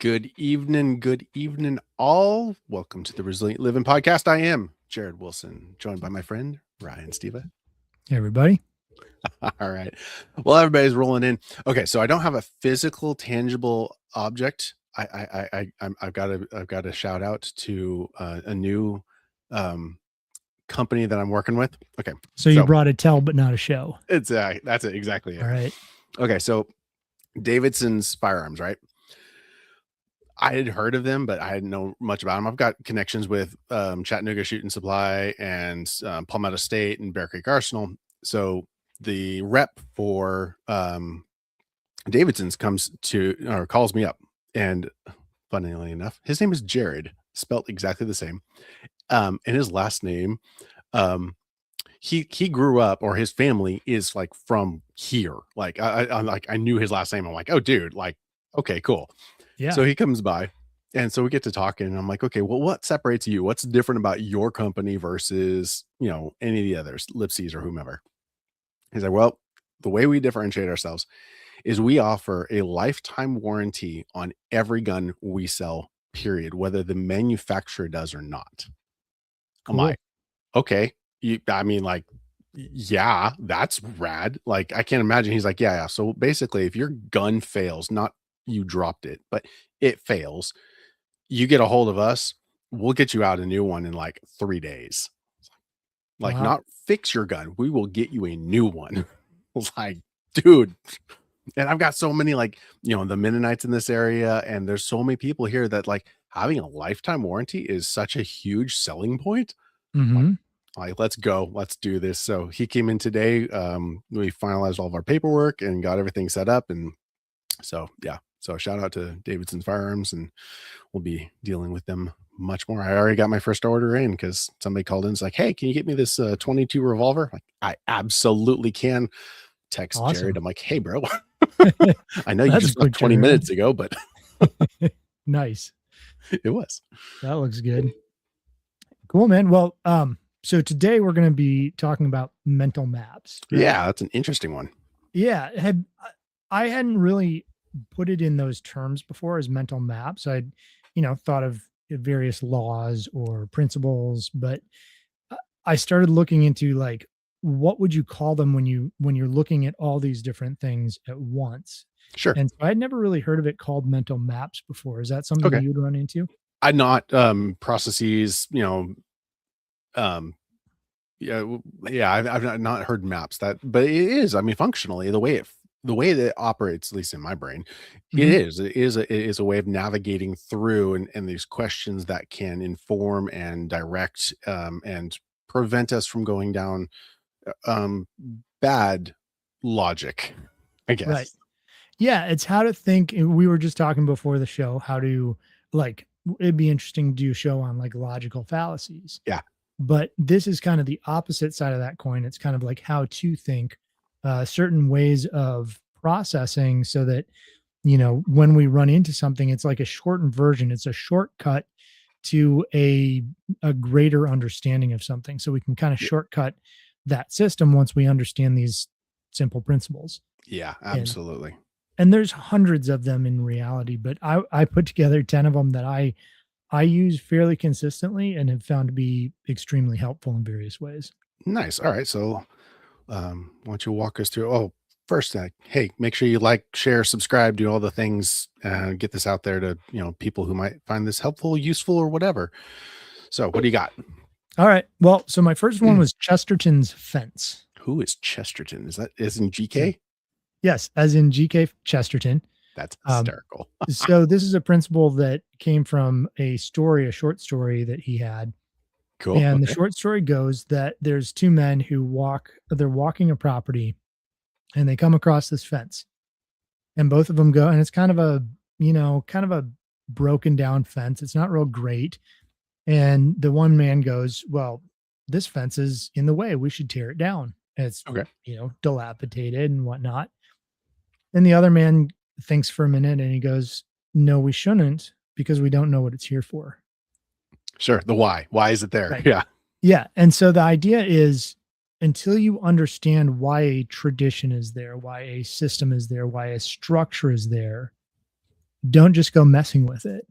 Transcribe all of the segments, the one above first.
Good evening, all. Welcome to the Resilient Living Podcast. I am Jared Wilson, joined by my friend Ryan Steva. Hey, everybody. All right. Well, everybody's rolling in. Okay, so I don't have a physical, tangible object. I've got to shout out to a new company that I'm working with. Okay, so you brought a tell, but not a show. That's it, exactly. All right. Okay, so Davidson's Firearms, right? I had heard of them, but I didn't know much about them. I've got connections with Chattanooga Shooting Supply and Palmetto State and Bear Creek Arsenal. So the rep for Davidson's calls me up, and funnily enough, his name is Jared, spelt exactly the same. And his last name, he grew up, or his family is like from here. Like I knew his last name. I'm like, oh, dude, like, okay, cool. Yeah. So he comes by, and so we get to talking, and I'm like, okay, well, what separates you? What's different about your company versus, any of the others, Lipsey's or whomever? He's like, well, the way we differentiate ourselves is we offer a lifetime warranty on every gun we sell, period, whether the manufacturer does or not. Cool. I'm like, okay. Yeah, that's rad. Like, I can't imagine. He's like, yeah. So basically, if your gun fails, not you dropped it, but it fails, you get a hold of us, we'll get you out a new one in like 3 days. Like, not fix your gun, we will get you a new one. I was like, dude. And I've got so many, like, the Mennonites in this area, and there's so many people here that like having a lifetime warranty is such a huge selling point. Mm-hmm. Like, let's go, let's do this. So he came in today. We finalized all of our paperwork and got everything set up. And so, yeah. So shout out to Davidson's Firearms, and we'll be dealing with them much more. I already got my first order in because somebody called in. It's like, hey, can you get me this 22 revolver? Like, I absolutely can. Text awesome. Jared. I'm like, hey, bro, I know you just left 20 minutes ago, but nice. It was. That looks good. Cool, man. Well, so today we're going to be talking about mental maps. Right? Yeah, that's an interesting one. Yeah. I hadn't really put it in those terms before as mental maps. I'd, thought of various laws or principles, but I started looking into like, what would you call them when you're looking at all these different things at once? Sure. And so I'd never really heard of it called mental maps before. Is that something you'd run into? I'd not processes, I've not heard maps but it is, functionally the way that it operates, at least in my brain, mm-hmm. it is a way of navigating through and these questions that can inform and direct and prevent us from going down bad logic, I guess. Right. Yeah, it's how to think. We were just talking before the show how to, like, it'd be interesting to do a show on like logical fallacies. Yeah. But this is kind of the opposite side of that coin. It's kind of like how to think certain ways of processing so that, when we run into something, it's like a shortened version. It's a shortcut to a greater understanding of something. So we can kind of shortcut that system once we understand these simple principles. Yeah, absolutely. And there's hundreds of them in reality, but I put together 10 of them that I use fairly consistently and have found to be extremely helpful in various ways. Nice. All right. So why don't you walk us through? Oh, first, hey, make sure you like, share, subscribe, do all the things, get this out there to, people who might find this helpful, useful, or whatever. So what do you got? All right. Well, so my first one was Chesterton's fence. Who is Chesterton? Is that as in GK? Yes, as in GK Chesterton. That's hysterical. So this is a principle that came from a short story that he had. Cool. And the short story goes that there's two men who they're walking a property and they come across this fence. And both of them go, and it's kind of a broken down fence. It's not real great. And the one man goes, well, this fence is in the way. We should tear it down. And it's, dilapidated and whatnot. And the other man thinks for a minute and he goes, no, we shouldn't, because we don't know what it's here for. Sure. The why. Why is it there? Right. Yeah. Yeah. And so the idea is, until you understand why a tradition is there, why a system is there, why a structure is there, don't just go messing with it.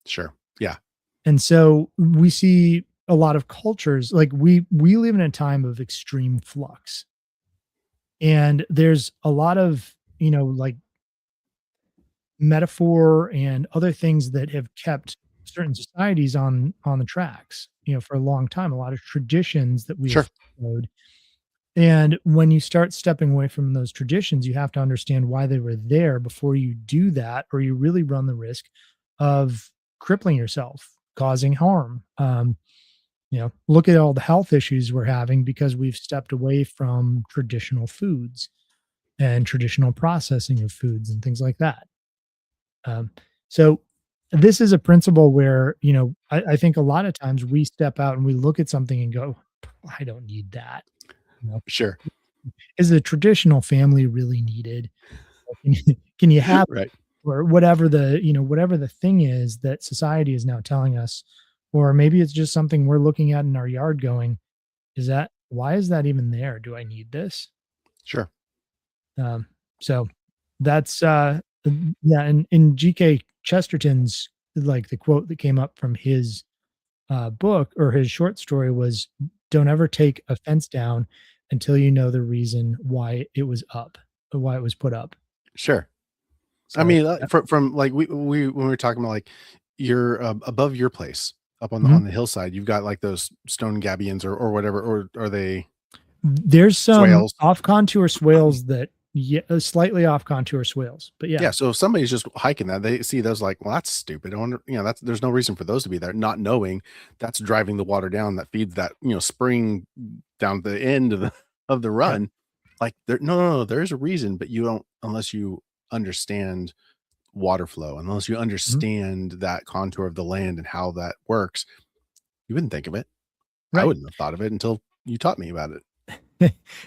Sure. Yeah. And so we see a lot of cultures like we live in a time of extreme flux. And there's a lot of, like metaphor and other things that have kept certain societies on the tracks, for a long time, a lot of traditions that we have Sure. followed. And when you start stepping away from those traditions, you have to understand why they were there before you do that, or you really run the risk of crippling yourself, causing harm. Look at all the health issues we're having because we've stepped away from traditional foods and traditional processing of foods and things like that. Um, so this is a principle where, I think a lot of times we step out and we look at something and go, I don't need that. You know, Sure. is the traditional family really needed? Or can you have Right. or whatever the thing is that society is now telling us, or maybe it's just something we're looking at in our yard going, why is that even there? Do I need this? Sure. Um, so that's yeah, and in GK Chesterton's, like, the quote that came up from his book or his short story was, "Don't ever take a fence down until you know the reason why it was up, or why it was put up." Sure. I So mean, yeah. from like we when we were talking about like you're above your place up on Mhm. the hillside, you've got like those stone gabions or whatever, or are they There's some swales? off contour swales that, yeah, slightly off contour swales, but yeah. Yeah, so if somebody's just hiking that, they see those like, well, that's stupid. I wonder, that's there's no reason for those to be there, not knowing that's driving the water down that feeds that, spring down the end of the of the Yep. run. Like there, no, no, no, there's a reason, but you don't unless you understand water flow, unless you Mhm. understand that contour of the land and how that works, you wouldn't think of it. I Right. wouldn't have thought of it until you taught me about it.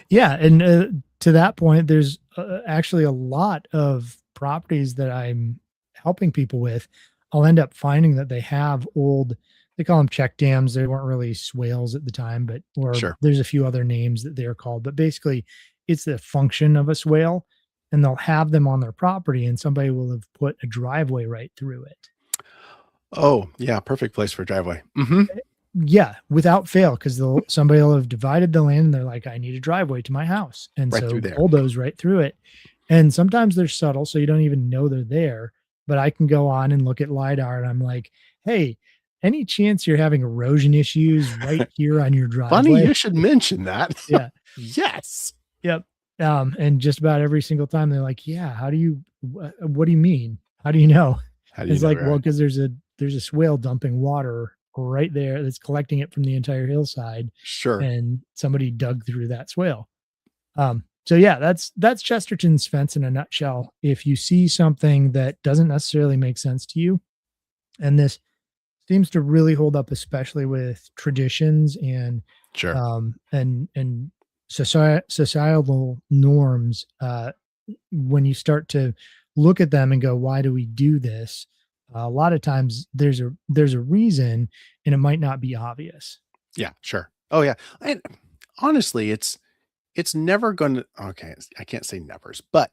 Yeah, and, to that point, there's, actually a lot of properties that I'm helping people with. I'll end up finding that they have old, they call them check dams, they weren't really swales at the time, but or Sure. there's a few other names that they're called, but basically, it's the function of a swale, and they'll have them on their property, and somebody will have put a driveway right through it. Oh, yeah, perfect place for a driveway. Mhm. Yeah, without fail, because somebody will have divided the land, and they're like, "I need a driveway to my house," and Right through so there. bulldoze right through it. And sometimes they're subtle, so you don't even know they're there, but I can go on and look at LiDAR, and I'm like, "Hey, any chance you're having erosion issues right here on your Funny driveway?" you should mention that. Yeah, Yes. yep, and just about every single time, they're like, "Yeah, what do you mean? How do you know?" How do you It's know, like, "Well, right? because there's a swale dumping water right there that's collecting it from the entire hillside, Sure. and somebody dug through that swale." So yeah, that's Chesterton's fence in a nutshell. If you see something that doesn't necessarily make sense to you, and this seems to really hold up, especially with traditions Sure. and societal norms, when you start to look at them and go, "Why do we do this?" A lot of times there's a reason, and it might not be obvious. Yeah, sure. Oh, yeah. And honestly, it's never gonna okay, I can't say nevers, but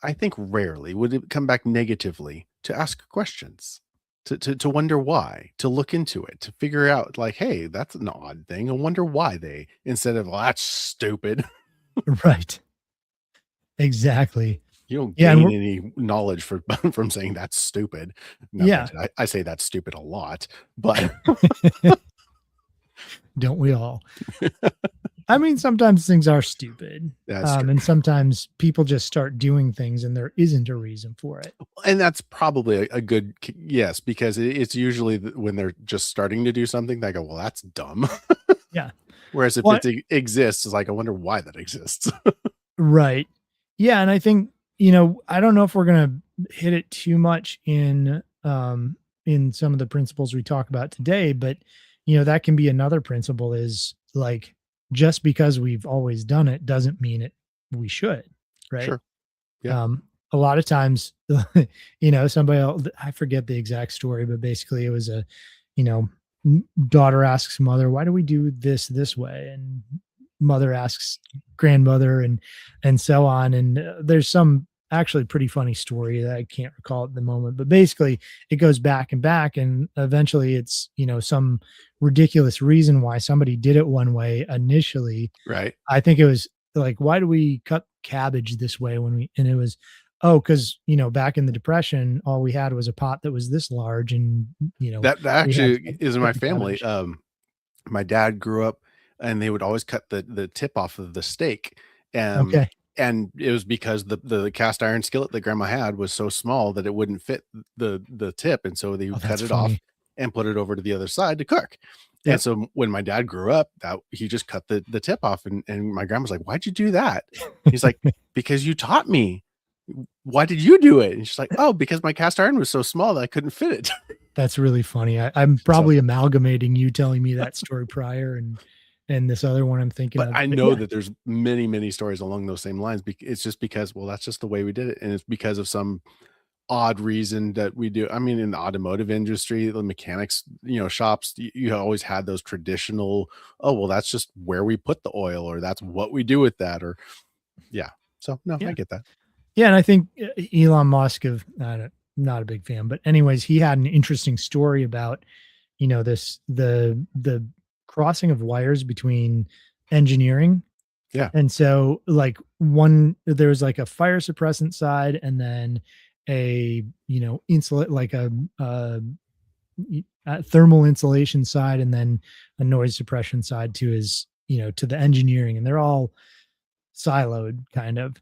I think rarely would it come back negatively to ask questions, to wonder why, to look into it, to figure out like, "Hey, that's an odd thing. I wonder why they," instead of, "Well, that's stupid." Right. Exactly. You don't Yeah, and we're gain any knowledge for from saying that's stupid. Now yeah. granted, I say that's stupid a lot, but Don't we all? I mean, sometimes things are stupid, that's true. and sometimes people just start doing things and there isn't a reason for it. And that's probably a good yes, because it's usually when they're just starting to do something, they go, "Well, that's dumb." Yeah. Whereas if Well, it exists, it's like, I wonder why that exists. right. Yeah, and I think, I don't know if we're gonna hit it too much in some of the principles we talk about today, but, that can be another principle is, like, just because we've always done it doesn't mean we should, right? Sure. Yeah. Um, a lot of times, somebody else, I forget the exact story, but basically it was you know, daughter asks mother, "Why do we do this way?" And mother asks grandmother, and so on. And there's some actually pretty funny story that I can't recall at the moment. But basically, it goes back and back, and eventually, it's some ridiculous reason why somebody did it one way initially. Right. I think it was like, why do we cut cabbage this way when we? And it was, oh, because back in the Depression, all we had was a pot that was this large, and That we had actually to is in cut my the family. cabbage. My dad grew up and they would always cut the tip off of the steak. Um, Okay. and it was because the cast iron skillet that grandma had was so small that it wouldn't fit the tip. And so they Oh, would cut that's it off funny. and put it over to the other side to cook. And Yep. so when my dad grew up, that he just cut the tip off and my grandma's like, "Why'd you do that?" He's like, "Because you taught me. Why did you do it?" And she's like, "Oh, because my cast iron was so small that I couldn't fit it." That's really funny. I'm So probably amalgamating you telling me that story prior and this other one I'm thinking but of. I But know yeah, that there's many, many stories along those same lines. It's just because, well, that's just the way we did it, and it's because of some odd reason that we do. I mean, in the automotive industry, the mechanics, shops, you always had those traditional. Oh, well, that's just where we put the oil, or that's what we do with that, or yeah. So no, I yeah. get that. Yeah, and I think Elon Musk of I don't not a big fan, but anyways, he had an interesting story about, this the crossing of wires between engineering. Yeah, And so, like, one there was, like, a fire suppressant side, and then a, insulate like a thermal insulation side, and then a noise suppression side to his to the engineering, and they're all siloed kind of.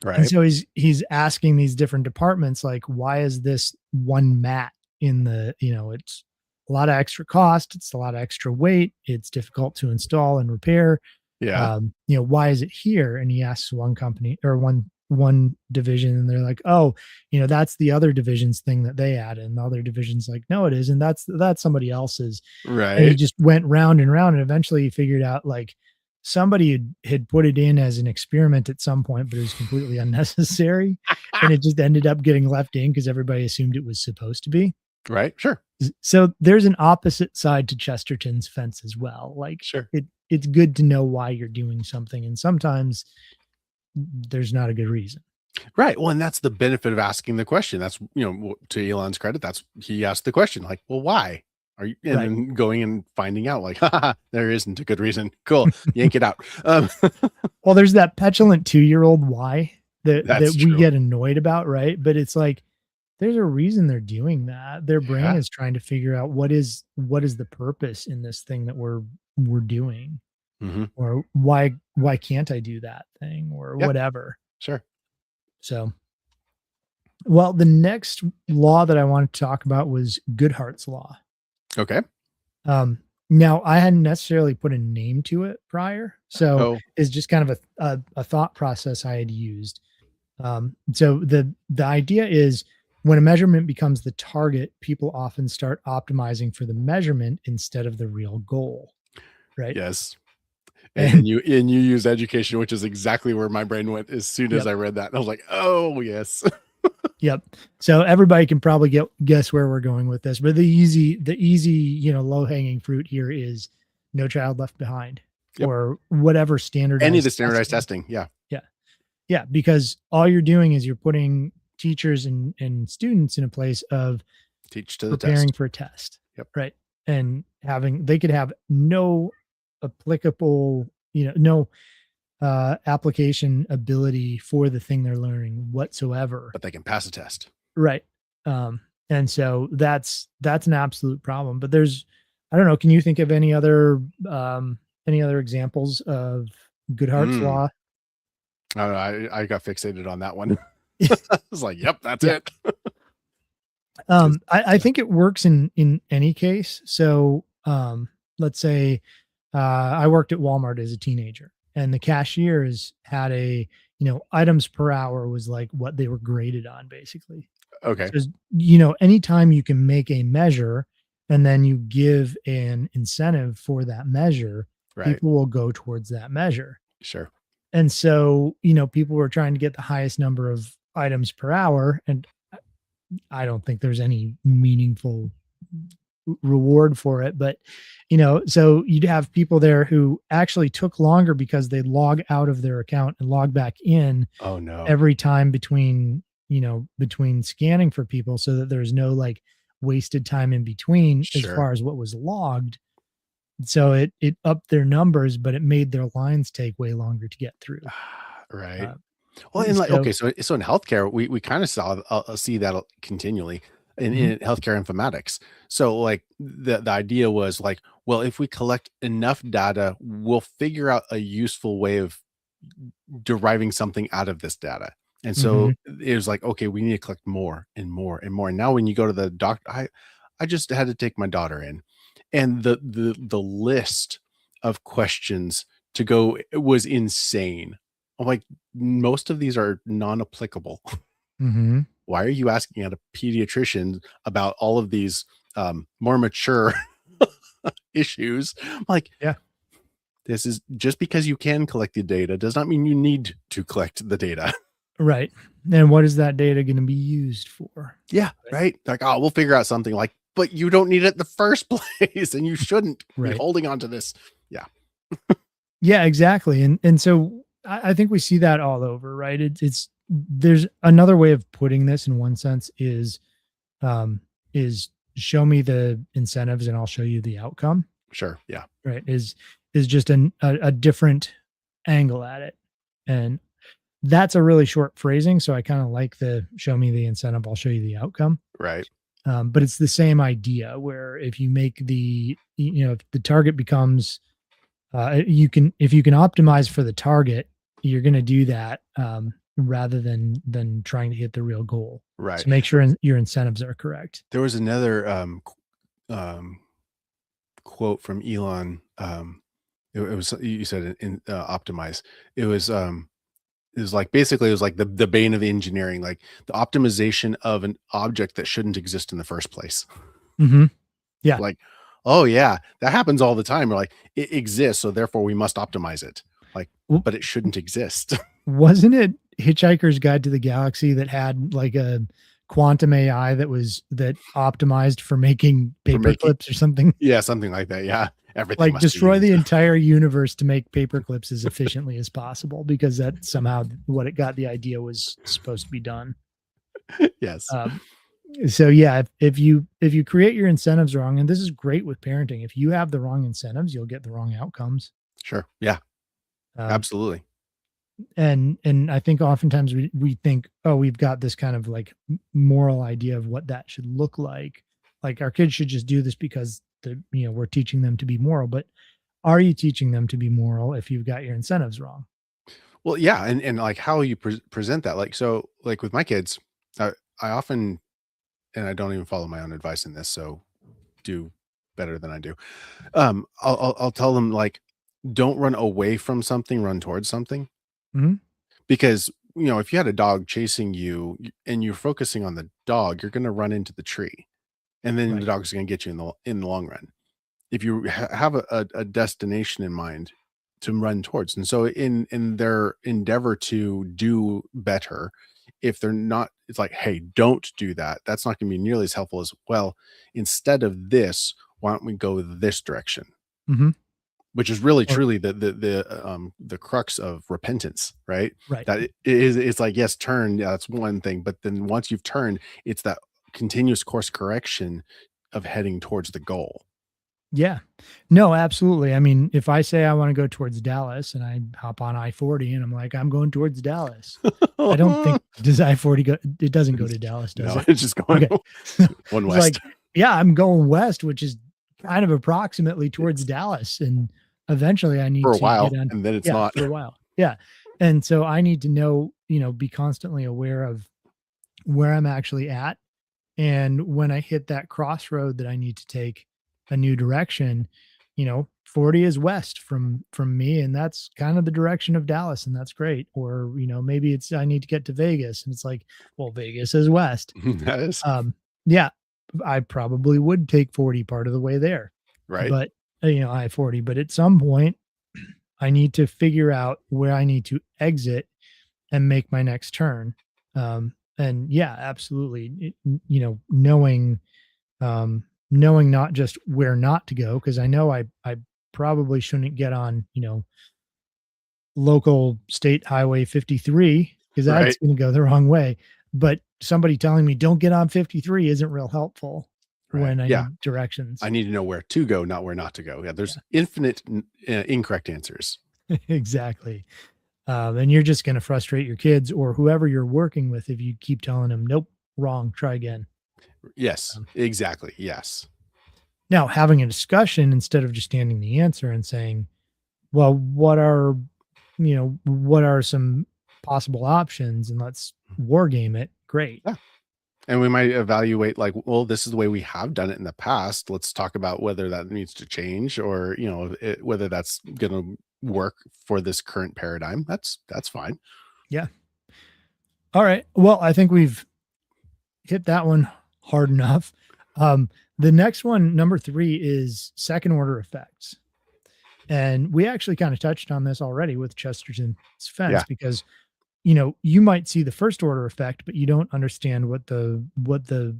And right. so he's asking these different departments, like, why is this one mat in the it's a lot of extra cost, it's a lot of extra weight, it's difficult to install and repair. Yeah, Why is it here? And he asks one company or one division, and they're like, oh, that's the other division's thing that they added. And the other division's like, no, it isn't. That's somebody else's. And he right. just went round and round, and eventually he figured out, like, somebody had put it in as an experiment at some point, but it was completely unnecessary. And it just ended up getting left in because everybody assumed it was supposed to be. Right. Sure. So there's an opposite side to Chesterton's fence as well. Like, Sure. it's good to know why you're doing something, and sometimes there's not a good reason. Right. Well, and that's the benefit of asking the question. That's, to Elon's credit, that's he asked the question, like, well, why are you, and Right. then going and finding out, like, haha, there isn't a good reason. Cool. Yank it out. Well, there's that petulant 2-year-old why that That's we true. get annoyed about, right? But it's like there's a reason they're doing that. Their brain Yeah. is trying to figure out what is the purpose in this thing that we're doing, Hmm. or why can't I do that thing, or Yeah. whatever. Sure. So, well, the next law that I wanted to talk about was Goodhart's law. Okay. Now I hadn't necessarily put a name to it prior, so Oh, it's just kind of a thought process I had used. So the idea is, when a measurement becomes the target, people often start optimizing for the measurement instead of the real goal, right? yes. And, And and you use education, which is exactly where my brain went as soon as yep, I read that. I was like, oh yes. yep. So everybody can probably guess where we're going with this, but the easy, low hanging fruit here is No Child Left Behind, Yep. or whatever Any of standardized the standardized testing. testing. Yeah. Yeah. Yeah, because all you're doing is you're putting teachers and students in a place of Teach to the preparing test. for a test, Yep. right? And they could have no applicable, no application ability for the thing they're learning whatsoever, But they can pass a test. right? Um, and so that's an absolute problem. But there's, I don't know, can you think of any other examples of Goodhart's Mm. law? I got fixated on that one. I was like, yep, that's Yeah. it. 'Cause I think it works in any case. So, let's say I worked at Walmart as a teenager, and the cashiers had items per hour was like what they were graded on, basically. okay. So, anytime you can make a measure and then you give an incentive for that measure, Right. people will go towards that measure. Sure. And so, people were trying to get the highest number of items per hour, and I don't think there's any meaningful reward for it. But, so you'd have people there who actually took longer because they log out of their account and log back in Oh, no. every time between scanning for people so that there's no like wasted time in between as Sure. far as what was logged. So it upped their numbers, but it made their lines take way longer to get through. Right. Uh, Well, and like, so okay, so in healthcare, we kind of saw see that continually mhm, in healthcare informatics. So like the idea was like, well, if we collect enough data, we'll figure out a useful way of deriving something out of this data. And mhm, so it was like, okay, we need to collect more and more and more. And now when you go to the doctor, I just had to take my daughter in, and the list of questions to go was insane. I'm like, most of these are non-applicable. mhm. Why are you asking at a pediatrician about all of these more mature issues? I'm like, Yeah, this is just because you can collect the data does not mean you need to collect the data. right. And what is that data gonna be used for? Yeah, Right, right. Like, oh, we'll figure out something like, but you don't need it in the first place, and you shouldn't be right. holding on to this. Yeah, Yeah, exactly. And so I think we see that all over, right? It's there's another way of putting this in one sense um is show me the incentives and I'll show you the outcome, sure. Yeah, right? Is just a different angle at it. And that's a really short phrasing. So I kind of like the show me the incentive, I'll show you the outcome. right. But it's the same idea where if you make if the target becomes if you can optimize for the target, you're going to do that rather than trying to hit the real goal. Right. So make sure your incentives are correct. There was another quote from Elon. It was you said in optimize. It was it was like basically it was like the bane of engineering, like the optimization of an object that shouldn't exist in the first place. Hmm. Yeah. Like, oh yeah, that happens all the time. We're like, it exists, so therefore we must optimize it. Like, W- but it shouldn't exist. Wasn't it Hitchhiker's Guide to the Galaxy that had like a quantum AI that optimized for making For paper making, clips or something? yeah, something like that. Yeah, everything Like must be destroy the used. entire universe to make paper clips as efficiently as possible because that's somehow what it got the idea was supposed to be done. Yes, Um, so yeah, if you create your incentives wrong, and this is great with parenting, if you have the wrong incentives, you'll get the wrong outcomes. sure. Yeah, Um, absolutely. and I think oftentimes we think, oh, we've got this kind of like moral idea of what that should look like. Like our kids should just do this because we're teaching them to be moral. But are you teaching them to be moral if you've got your incentives wrong? Well, yeah, and like how you present that, like so, like with my kids, I often and I don't even follow my own advice in this, so do better than I do. I'll tell them like, don't run away from something, run towards something. Mhm. Because, if you had a dog chasing you and you're focusing on the dog, you're gonna run into the tree, and then the Right. dog's gonna get you in the long run. If you have a destination in mind to run towards, and so in their endeavor to do better, if they're not it's like, "Hey, don't do that." That's not gonna be nearly as helpful as, "Well, instead of this, why don't we go this direction?" Mhm. Which is really Or truly the crux of repentance, right? right. That it's like, yes, turn, yeah, that's one thing, but then once you've turned, it's that continuous course correction of heading towards the goal. Yeah. No, absolutely. I mean, if I say I want to go towards Dallas and I hop on I-40 and I'm like, I'm going towards Dallas. I don't think does I-40 go it doesn't go to Dallas, does No, it? it's just going Okay. one It's like, west yeah, I'm going west, which is kind of approximately towards Dallas. And eventually I for need a to get while, on, and then it's yeah, not. for a while. Yeah. And so I need to know, be constantly aware of where I'm actually at. And when I hit that crossroad that I need to take a new direction, 40 is west from me, and that's kind of the direction of Dallas, and that's great. Or, maybe it's I need to get to Vegas, and it's like, well, Vegas is west. That is Yeah, I probably would take 40 part of the way there, right. but I-40. But at some point, I need to figure out where I need to exit and make my next turn. And yeah, absolutely. Knowing knowing not just where not to go, because I know I probably shouldn't get on, local state highway 53 because Right. that's going to go the wrong way. But somebody telling me don't get on 53 isn't real helpful Right. when I Yeah. need directions. I need to know where to go, not where not to go. Yeah. There's infinite incorrect answers. Exactly. And you're just going to frustrate your kids or whoever you're working with if you keep telling them, nope, wrong, try again. Yes, Um, exactly. Yes. Now, having a discussion instead of just standing the answer and saying, well, what are some possible options and let's war game it. Great. Yeah. And we might evaluate like, well, this is the way we have done it in the past. Let's talk about whether that needs to change or, whether that's going to work for this current paradigm. That's fine. Yeah. All right. Well, I think we've hit that one hard enough. The next one, number 3, is second order effects. And we actually kind of touched on this already with Chesterton's fence Yeah. because you might see the first order effect, but you don't understand what the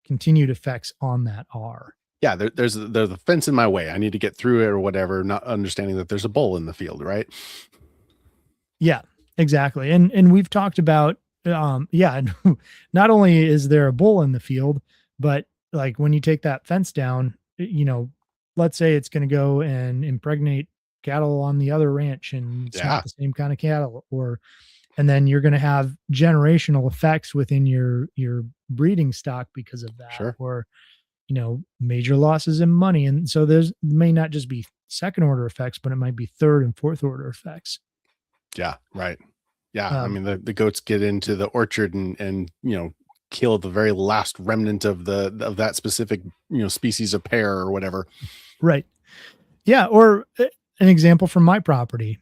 continued effects on that are. Yeah. There's a fence in my way. I need to get through it or whatever, not understanding that there's a bull in the field. Right. Yeah, exactly. And we've talked about yeah, and not only is there a bull in the field, but like when you take that fence down, let's say it's going to go and impregnate cattle on the other ranch and it's not Yeah. the same kind of cattle, or and then you're going to have generational effects within your breeding stock because of that, Sure. or major losses in money. And so there's may not just be second order effects, but it might be third and fourth order effects. Yeah. Right. Yeah. I um, mean, the goats get into the orchard and, kill the very last remnant of that specific, species of pear or whatever. right. Yeah, or an example from my property.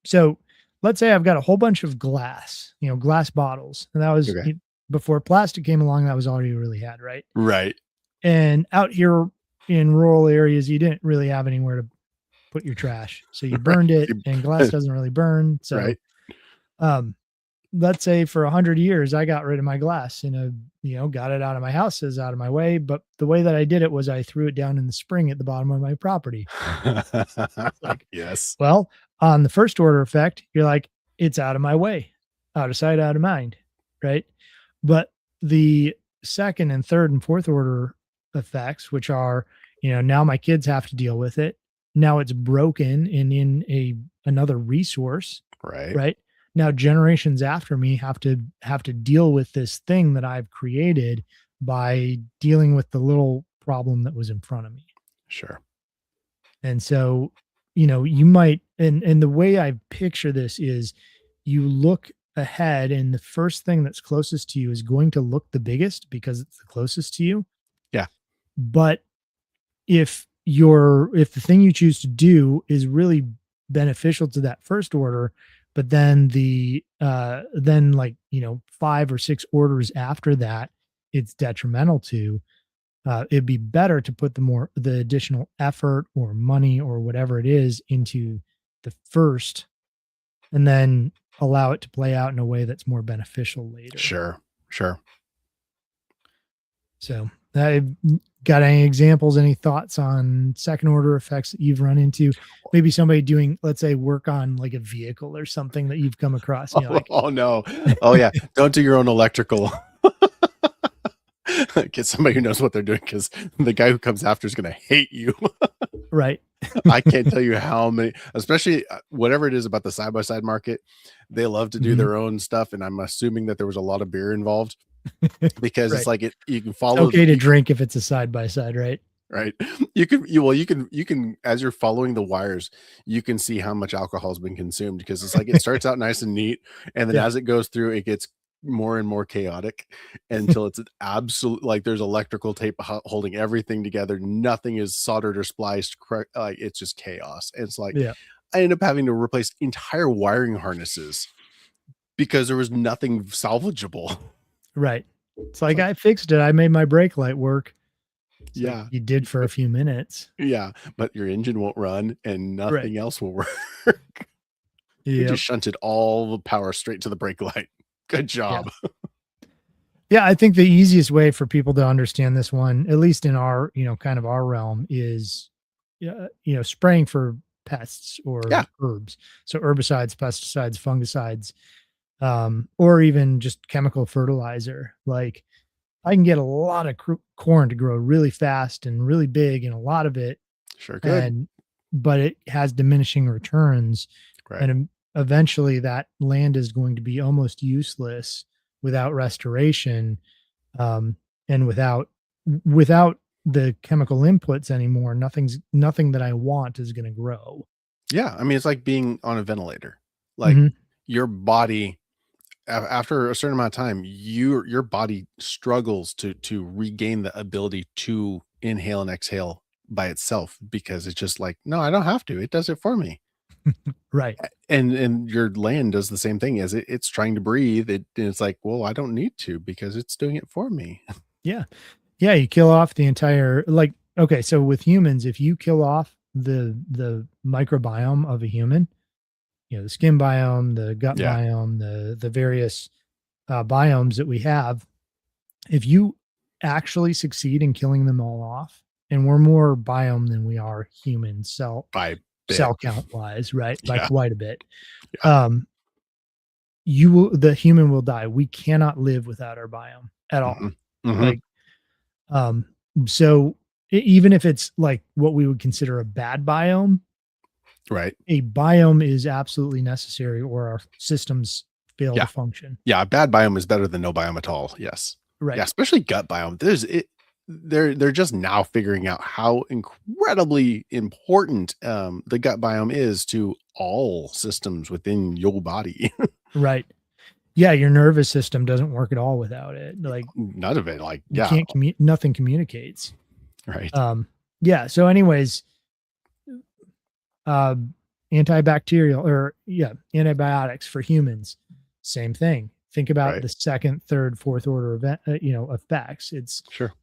So let's say I've got a whole bunch of glass, glass bottles, and that was Okay. before plastic came along. That was all you really had, right? Right. And out here in rural areas, you didn't really have anywhere to put your trash, so you Right. burned it, and glass doesn't really burn. So, Right. um, let's say for 100 years, I got rid of my glass and got it out of my house, is out of my way. But the way that I did it was I threw it down in the spring at the bottom of my property. It's like, Yes. well, on the first order effect, you're like, it's out of my way, out of sight, out of mind, right? But the second and third and fourth order effects, which are, now my kids have to deal with it. Now it's broken and in another resource, Right. right? Now generations after me have to deal with this thing that I've created by dealing with the little problem that was in front of me. Sure. And so, you might, and the way I picture this is you look ahead and the first thing that's closest to you is going to look the biggest because it's the closest to you. Yeah. But if the thing you choose to do is really beneficial to that first order, but then then like, 5 or 6 orders after that, it's detrimental to, it'd be better to put the additional effort or money or whatever it is into the first and then allow it to play out in a way that's more beneficial later. Sure. Sure. So, got any examples, any thoughts on second order effects that you've run into? Maybe somebody doing, let's say, work on like a vehicle or something that you've come across. And you're like, Oh no. Oh yeah. Don't do your own electrical. Get somebody who knows what they're doing because the guy who comes after is going to hate you. right. I can't tell you how many, especially whatever it is about the side by side market, they love to do Mhm. their own stuff. And I'm assuming that there was a lot of beer involved because it's Right. like you can It's follow, okay to drink if it's a side by side, right? right? You can, as you're following the wires, you can see how much alcohol has been consumed because it's like it starts out nice and neat. And then Yeah. as it goes through, it gets more and more chaotic until it's an absolute, like there's electrical tape holding everything together. Nothing is soldered or spliced. Correct. Like it's just chaos. And it's like, Yeah. I end up having to replace entire wiring harnesses because there was nothing salvageable. Right. It's like, It's like, I fixed it. I made my brake light work. It's like, yeah, you did for a few minutes. yeah, but your engine won't run and Right. nothing else will work. We Yep. just shunted all the power straight to the brake light. Good Yeah. job. Yeah, I think the easiest way for people to understand this one, at least in our, kind of our realm, is, spraying for pests Yeah, or herbs. So herbicides, pesticides, fungicides, or even just chemical fertilizer. Like I can get a lot of corn to grow really fast and really big, and a lot of it, sure could. and but it has diminishing returns, Right. and eventually that land is going to be almost useless without restoration, um, and without the chemical inputs anymore. Nothing that I want is going to grow. Yeah, I mean, it's like being on a ventilator. Like Hmm. your body after a certain amount of time, your body struggles to regain the ability to inhale and exhale by itself because it's just like, no, I don't have to. It does it for me. Right. And your land does the same thing as it's trying to breathe. It's like, well, I don't need to because it's doing it for me. Yeah. Yeah. You kill off the entire, like, okay. So with humans, if you kill off the microbiome of a human, the skin biome, the gut Yeah. biome, the various biomes that we have, if you actually succeed in killing them all off, and we're more biome than we are human By bit. cell count wise, right? By Yeah. quite a bit. Yeah. Um, the human will die. We cannot live without our biome at all. Hmm. Hmm. Like, um, so even if it's like what we would consider a bad biome, Right. a biome is absolutely necessary or our systems fail to Yeah. function. Yeah, a bad biome is better than no biome at all. Yes. Yeah, Right. especially gut biome. They're just now figuring out how incredibly important the gut biome is to all systems within your body. Right. Yeah, your nervous system doesn't work at all without it. Like None of it, like, you yeah, can't nothing communicates. right. Um, yeah. So, anyways, uh, antibacterial or yeah, antibiotics for humans, same thing. Think about Right. the second, third, fourth order event, effects. Sure.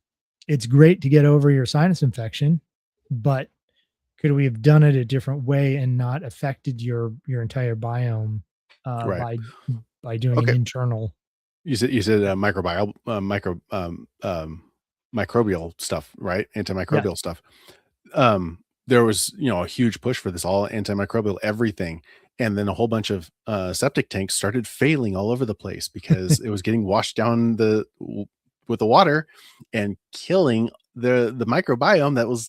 It's great to get over your sinus infection, but could we have done it a different way and not affected your entire biome Right. by doing an Okay. internal? You said microbial microbial stuff, right? Yeah. Antimicrobial stuff. There was, a huge push for this all antimicrobial everything. And then a whole bunch of septic tanks started failing all over the place because it was getting washed down with the water and killing the microbiome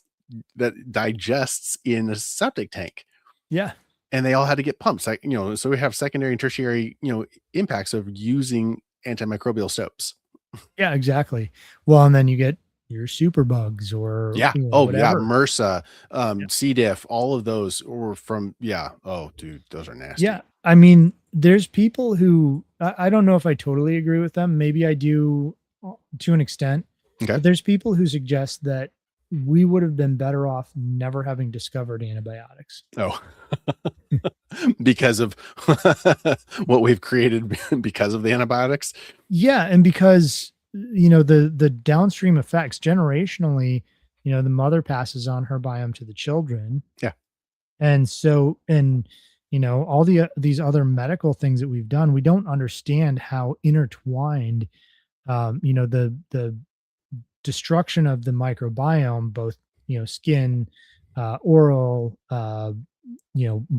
that digests in a septic tank. Yeah. And they all had to get pumps. Like, so we have secondary and tertiary, impacts of using antimicrobial soaps. Yeah, exactly. Well, and then you get your super bugs or, Yeah. Oh, yeah. whatever. MRSA, Yeah. C. diff, all of those were from, yeah. Oh, dude, those are Yeah. nasty. I mean, there's people who I don't know if I totally agree with them. Maybe I do to an extent, Okay. but there's people who suggest that we would have been better off never having discovered antibiotics. Oh, because of what we've created because of the antibiotics. Yeah, and because the downstream effects generationally, the mother passes on her biome to the children. Yeah. And so, all these other medical things that we've done, we don't understand how intertwined, the destruction of the microbiome, both, skin, oral,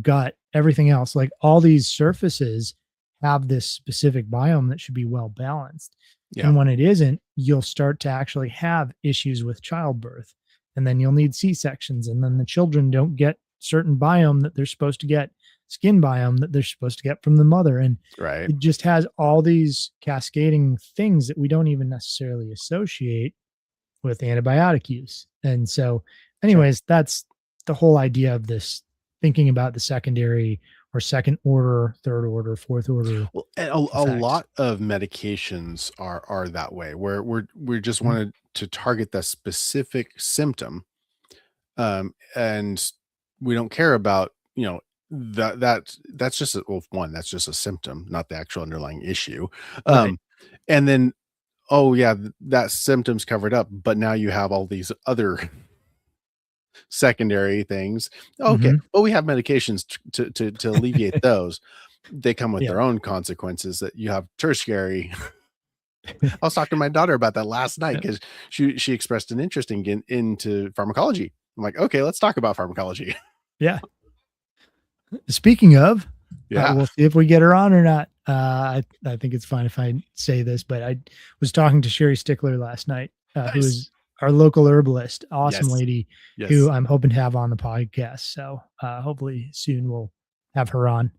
gut, everything else, like all these surfaces have this specific biome that should be well balanced. Yeah. And when it isn't, you'll start to actually have issues with childbirth. And then you'll need C-sections. And then the children don't get certain biome that they're supposed to get, skin biome that they're supposed to get from the mother. And Right. it just has all these cascading things that we don't even necessarily associate with antibiotic use. And so, Sure. anyways, that's the whole idea of this thinking about the secondary or second order, third order, fourth order Well, and a effects. lot of medications are that way, where we just Mhm. wanted to target the specific symptom, and we don't care about that's just well, one, that's just a symptom, not the actual underlying issue. Right. Um, and then, oh yeah, that symptom's covered up, but now you have all these other secondary things. Okay, Hmm. well, we have medications to alleviate those. They come with Yeah. their own consequences that you have tertiary I was talking to my daughter about that last night Yeah. because she expressed an interest in getting into pharmacology. I'm like, okay, let's talk about pharmacology. Yeah. Speaking of, Yeah. we'll see if we get her on or not. I think it's fine if I say this, but I was talking to Sherry Stickler last night, who Nice. is our local herbalist, awesome Yes. lady who Yes. I'm hoping to have on the podcast. So hopefully soon we'll have her on.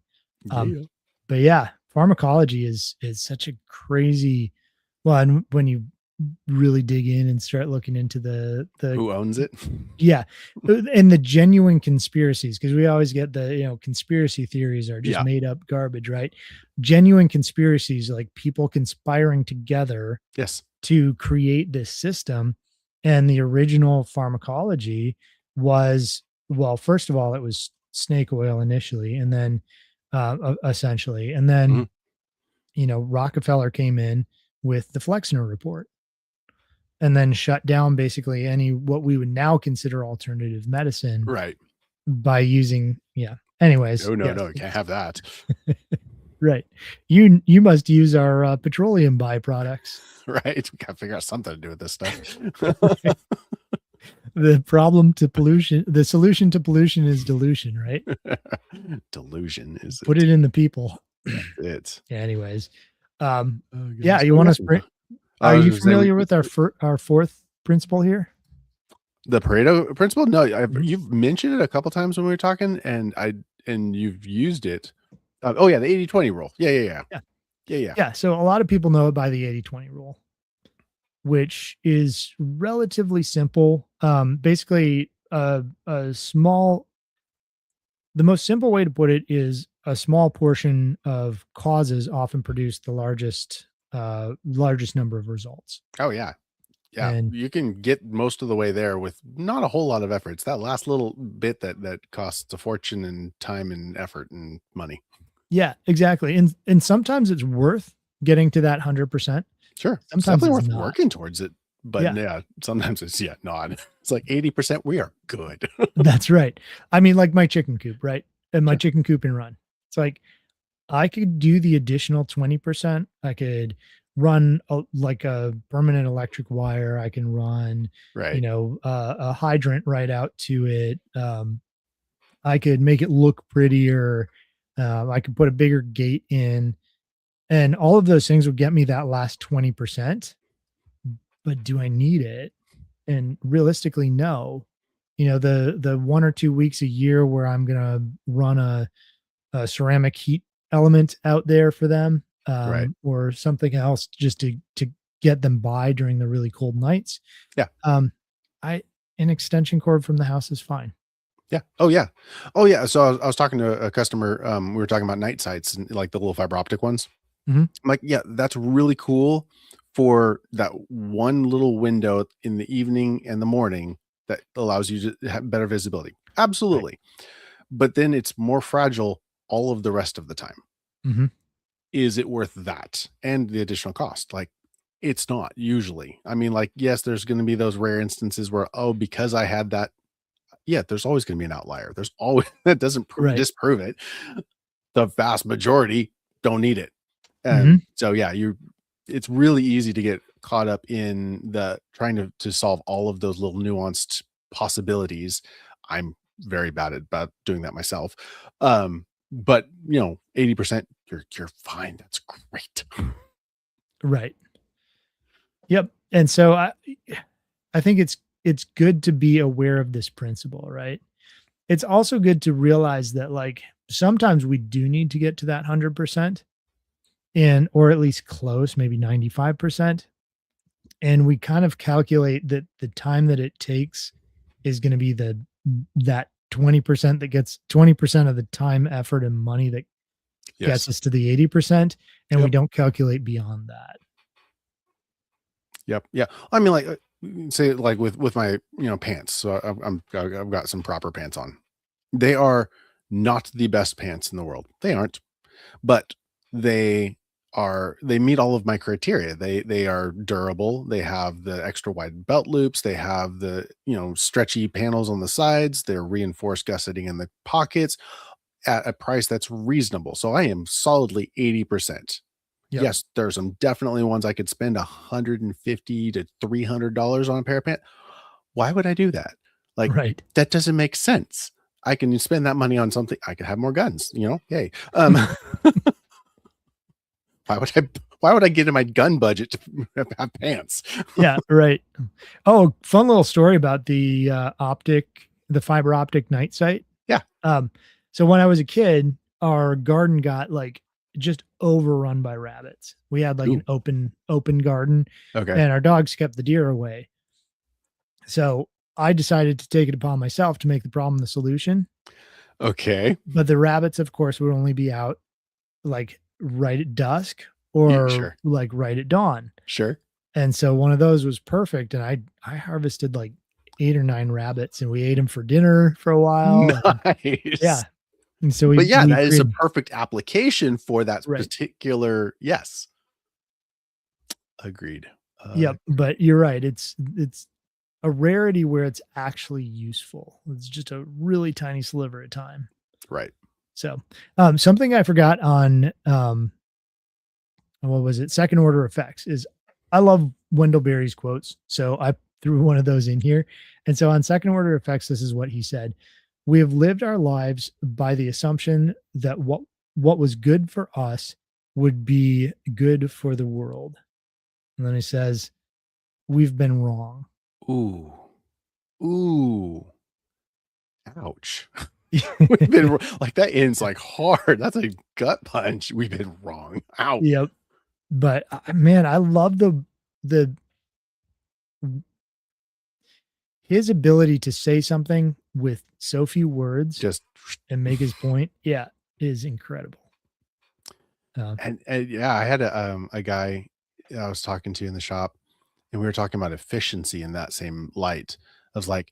Um, Yeah. but yeah, pharmacology is such a crazy one when you really dig in and start looking into the Who owns it? yeah, and the genuine conspiracies, because we always get the, conspiracy theories are just Yeah. made up garbage, right? Genuine conspiracies, like people conspiring together Yes. to create this system. And the original pharmacology was, well, first of all, it was snake oil initially, and then essentially, and then, Mhm. Rockefeller came in with the Flexner report and then shut down basically any what we would now consider alternative medicine Right. by using, yeah. Anyways, Oh, no, yes, no, can't have that. right. You must use our petroleum byproducts. Right. We gotta figure out something to do with this stuff. The solution to pollution is dilution, right? Delusion is Put it. it in the people. It's Yeah, anyways, um, oh yeah, goodness. you Oh want yeah. to spring? I Are was you gonna say familiar with our fourth principle here? the Pareto principle. No, Mhm. you've mentioned it a couple times when we were talking, and you've used it. Oh yeah, the 80-20 rule. Yeah, yeah, yeah, Yeah, yeah, yeah. yeah. So a lot of people know it by the 80-20 rule, which is relatively simple. Basically, a small, the most simple way to put it is a small portion of causes often produce the largest number of results. Oh yeah, yeah. And You can get most of the way there with not a whole lot of effort. It's that last little bit that costs a fortune and time and effort and money. yeah, exactly. And sometimes it's worth getting to that 100%. Sure, it's Sometimes definitely it's worth not. working towards it. But Yeah, yeah, sometimes it's not. It's like 80%. We are good. that's right. I mean, like my chicken coop, right? And my Sure. chicken coop and run. It's like I could do the additional 20%. I could run like a permanent electric wire. I can run, Right. a hydrant right out to it. I could make it look prettier. I could put a bigger gate in, and all of those things would get me that last 20%. But do I need it? And realistically, no. The 1 or 2 weeks a year where I'm gonna run a ceramic heat element out there for them, Right. or something else just to get them by during the really cold nights. Yeah. Um, I An extension cord from the house is fine. Yeah. Oh yeah. Oh yeah. So I was talking to a customer. We were talking about night sites and like the little fiber optic ones. Mhm. I'm like, yeah, that's really cool for that one little window in the evening and the morning that allows you to have better visibility. Right. Absolutely. But then it's more fragile all of the rest of the time. Mhm. Is it worth that and the additional cost? Like, it's not usually. I mean, like, yes, there's going to be those rare instances where, oh, because I had that. Yeah, there's always going to be an outlier. There's always that doesn't Right. disprove it. The vast majority don't need it. And Mhm. so, yeah, it's really easy to get caught up in the trying to solve all of those little nuanced possibilities. I'm very bad at about doing that myself. But 80%, you're fine. That's great. Right. Yep. And so I think it's good to be aware of this principle, right? It's also good to realize that, like, sometimes we do need to get to that 100%, and or at least close, maybe 95%. And we kind of calculate that the time that it takes is going to be that 20% that gets 20% of the time, effort, and money that gets Yes. us to the 80%, and we Yep. don't calculate beyond that. Yep. Yeah. I mean, like, say like with my pants. So I've got some proper pants on. They are not the best pants in the world. They aren't, but they they meet all of my criteria. They are durable. They have the extra wide belt loops. They have the stretchy panels on the sides. They're reinforced gusseting in the pockets at a price that's reasonable. So I am solidly 80%. Yep. Yes, there's some definitely ones I could spend $150 to $300 on a pair of pants. Why would I do that? Like, Right. that doesn't make sense. I can spend that money on something. I could have more guns, yay. Why would I get in my gun budget to have pants? Yeah, right. Oh, fun little story about the fiber optic night sight. Yeah. Um, so when I was a kid, our garden got like just overrun by rabbits. We had like Ooh, an open garden, okay. and our dogs kept the deer away. So I decided to take it upon myself to make the problem the solution. Okay. But the rabbits, of course, would only be out like right at dusk Yeah, or sure. like right at dawn. Sure. And so one of those was perfect, and I harvested like 8 or 9 rabbits, and we ate them for dinner for a while, and yeah, Nice. and so But yeah, we that is a created. perfect application for that Right. particular yes. Agreed. Yep, but you're right, it's a rarity where it's actually useful. It's just a really tiny sliver at a time. Right. So, something I forgot on, what was it? Second order effects is I love Wendell Berry's quotes. So I threw one of those in here. And so on second order effects, this is what he said. We have lived our lives by the assumption that what was good for us would be good for the world. And then he says, we've been wrong. Ooh. Ooh. Ouch. We've been like that ends like hard. That's a gut punch. We've been wrong. Ow. Yep. But man, I love the his ability to say something with so few words Just and make his point, yeah, is incredible. and yeah, I had a guy I was talking to in the shop, and we were talking about efficiency in that same light. I was like,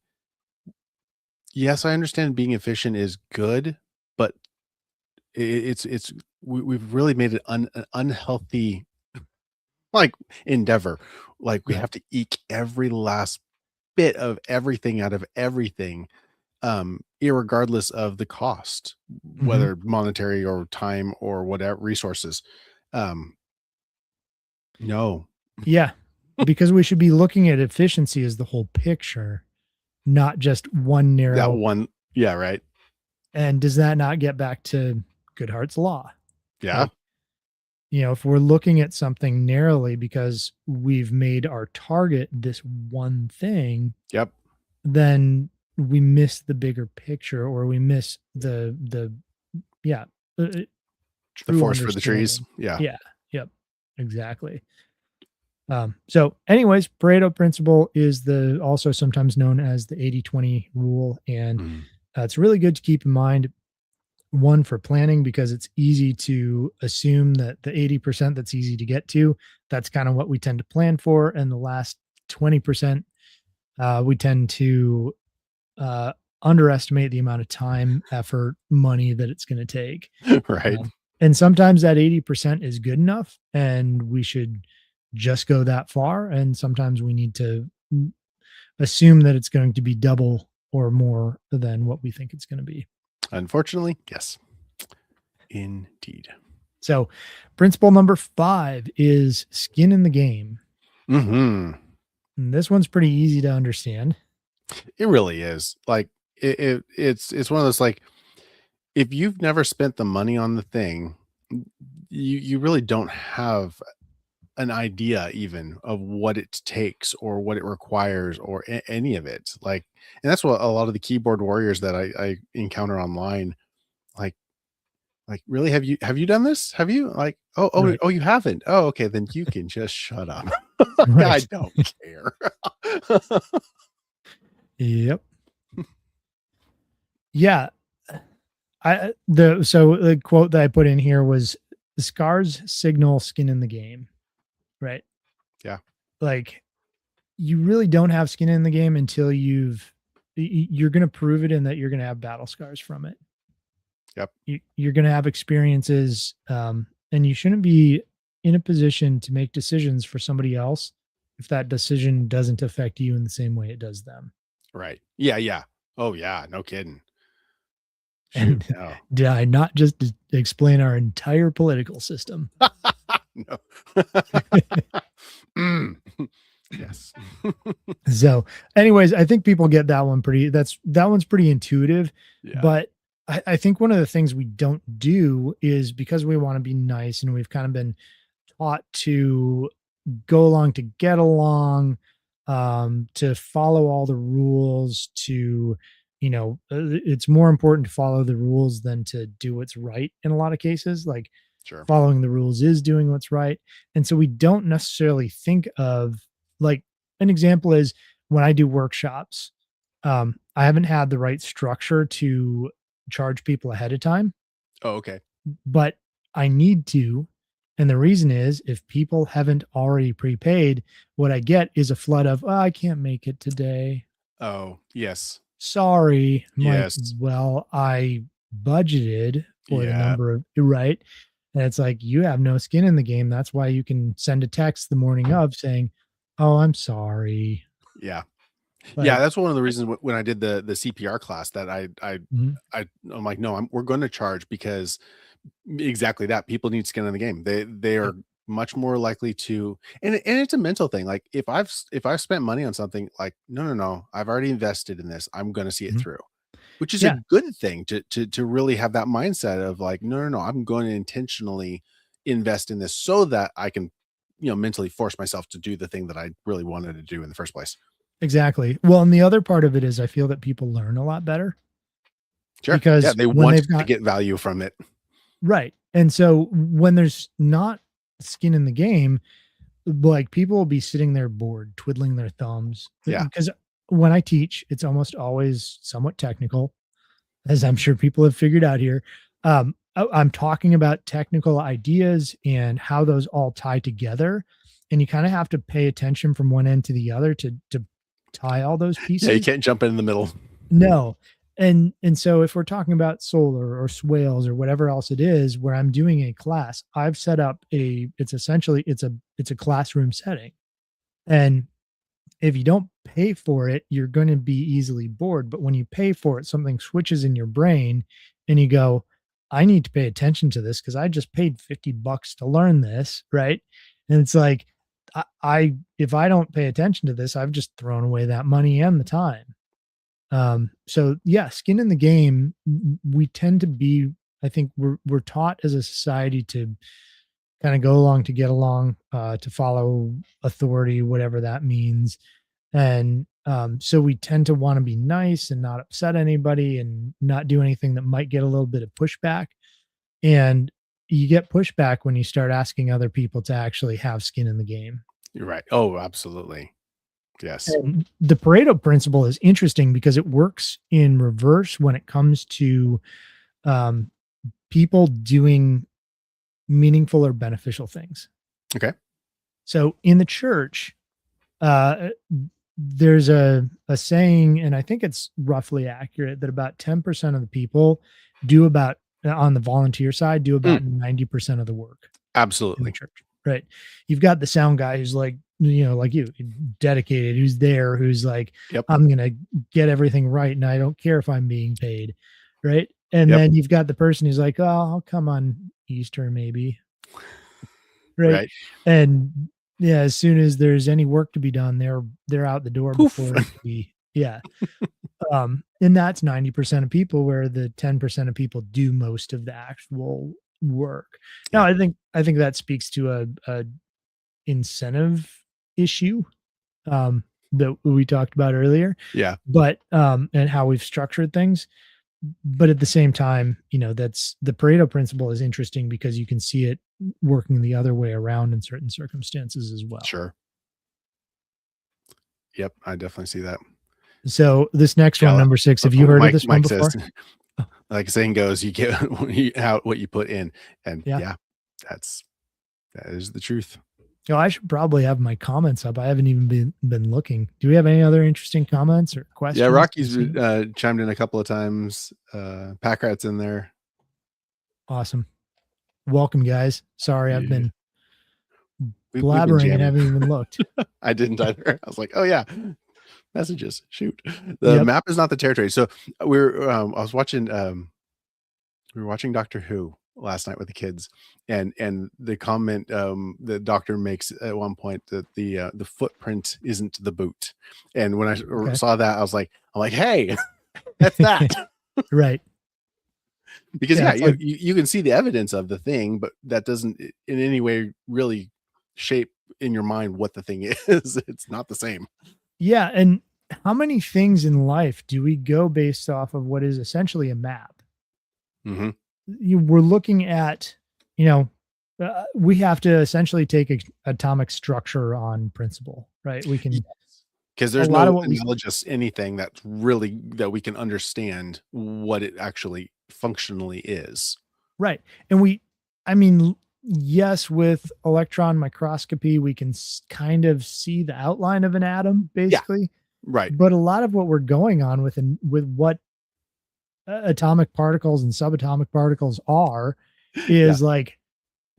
yes, I understand being efficient is good, but we've really made it an unhealthy like endeavor. Like we Yep. have to eke every last bit of everything out of everything, irregardless of the cost, Mhm. whether monetary or time or whatever resources. Um, no, Yeah, because we should be looking at efficiency as the whole picture, not just one that narrow. one, yeah, right, And does that not get back to Goodhart's law? yeah, Like, if we're looking at something narrowly because we've made our target this one thing, yep. then we miss the bigger picture, or we miss the yeah, The true forest for the trees, understanding. yeah, Yeah, yep, exactly. So anyways, Pareto principle is the also sometimes known as the 80-20 rule. And mhm, it's really good to keep in mind, one, for planning, because it's easy to assume that the 80% that's easy to get to, that's kind of what we tend to plan for. And the last 20%, we tend to uh, underestimate the amount of time, effort, money that it's going to take. right. And sometimes that 80% is good enough and we should just go that far. And sometimes we need to assume that it's going to be double or more than what we think it's going to be. Unfortunately, yes, indeed. So, principle number 5 is skin in the game. Hmm. And this one's pretty easy to understand. It really is. Like it's one of those like if you've never spent the money on the thing, you really don't have an idea even of what it takes or what it requires or any of it. Like, and that's what a lot of the keyboard warriors that I encounter online, like, really have you done this? Have you like Right. you haven't? Oh, okay, then you can just shut up. I Right. don't care. Yep. Yeah. The quote that I put in here was, the scars signal skin in the game. Right. Yeah. Like, you really don't have skin in the game until you're going to prove it, in that you're going to have battle scars from it. Yep. You're going to have experiences, and you shouldn't be in a position to make decisions for somebody else if that decision doesn't affect you in the same way it does them. Right. Yeah. Yeah. Oh yeah. No kidding. Shoot. And No. did I not just explain our entire political system? No. Mm. Yes. So, anyways, I think people get that one pretty that one's pretty intuitive, Yeah, but I think one of the things we don't do is because we want to be nice and we've kind of been taught to go along to get along, to follow all the rules, to, it's more important to follow the rules than to do what's right in a lot of cases. Like sure. following the rules is doing what's right. And so we don't necessarily think of, like, an example is when I do workshops, I haven't had the right structure to charge people ahead of time, Oh, okay. but I need to. And the reason is if people haven't already prepaid, what I get is a flood of, "Oh, I can't make it today. Oh, yes. Sorry." I'm like, Yes. well, I budgeted for the Yeah. number of, right? And it's like, you have no skin in the game. That's why you can send a text the morning of saying, "Oh, I'm sorry." Yeah. Yeah, Like, that's one of the reasons when I did the CPR class that mhm, I'm like, "No, we're gonna charge because exactly that, people need skin in the game." They are yep, much more likely to, and it's a mental thing, like, if I've spent money on something, like, "No, no, no, I've already invested in this, I'm gonna see it mhm. through." Which is a Yeah, good thing to really have that mindset of like, "No, no, no, I'm going to intentionally invest in this so that I can, mentally force myself to do the thing that I really wanted to do in the first place." exactly. Well, and the other part of it is I feel that people learn a lot better Sure. Yeah, because they when want they've to got, get value from it. right. And so when there's not skin in the game, like, people will be sitting there bored, twiddling their thumbs, Yeah. because when I teach, it's almost always somewhat technical, as I'm sure people have figured out here. I'm talking about technical ideas and how those all tie together, and you kinda have to pay attention from one end to the other to tie all those Yeah, you pieces. can't jump in the middle. No. And so if we're talking about solar or swales or whatever else it is where I'm doing a class, I've set up it's essentially it's a classroom setting. And if you don't pay for it, you're going to be easily bored. But when you pay for it, something switches in your brain and you go, I need to pay attention to this because I just paid $50 to learn this. Right. And it's like, if I don't pay attention to this, I've just thrown away that money and the time. So yeah, skin in the game, we tend to be, I think we're taught as a society to kind of go along to get along, to follow authority, whatever that means. And so we tend to want to be nice and not upset anybody and not do anything that might get a little bit of pushback. And you get pushback when you start asking other people to actually have skin in the game. You're right. Oh, absolutely. Yes. And the Pareto principle is interesting because it works in reverse when it comes to, um, people doing meaningful or beneficial things. Okay. So in the church, uh, there's a saying, and I think it's roughly accurate that about 10% of the people do about on the volunteer side do Mm, about 90% of the work in the absolutely. church, right? You've got the sound guy who's like, like you, dedicated, who's there, who's like, Yep. I'm gonna get everything right, and I don't care if I'm being paid, right? And Yep. then you've got the person who's like, oh, I'll come on Easter maybe, right? Right. And yeah, as soon as there's any work to be done, they're out the door Poof. before it could be, yeah. And that's 90% of people, where the 10% of people do most of the actual work. Now, Yeah. I think that speaks to a incentive issue, that we talked about earlier, Yeah. but, and how we've structured things. But at the same time, that's the Pareto principle is interesting because you can see it working the other way around in certain circumstances as well. Sure. Yep. I definitely see that. So this next Yeah. one, number 6, have you heard of Mike this one Mike says, before? Oh, like the saying goes, you get out what you put in. And yeah. yeah, that's that is the truth. I should probably have my comments up. I haven't even been looking. Do we have any other interesting comments or Yeah, questions? Rocky's chimed in a couple of times. Pack Rat's in there. Awesome. Welcome, guys. Sorry, I've Yeah. been We've been blabbering and jamming. haven't even looked. I didn't either. I was like, oh yeah, messages. Shoot. The Yep. map is not the territory. So we're I was watching we were watching Doctor Who last night with the kids, and the comment the doctor makes at one point that the footprint isn't the boot. And when Okay. saw that, I'm like, hey, that's that. Right. Because Yeah. yeah, It's like, you can see the evidence of the thing, but that doesn't in any way really shape in your mind what the thing is. It's not the same. yeah. And how many things in life do we go based off of what is essentially a map? Hmm. We're looking at, you know, we have to essentially take atomic structure on principle, right? We can, Because a there's lot of no what we, analogous anything that's really that we can understand what it actually functionally is. right. And we, I mean, yes, with electron microscopy, we can kind of see the outline of an atom Yeah, basically. right. But a lot of what we're going on with what atomic particles and subatomic particles are Yeah. is like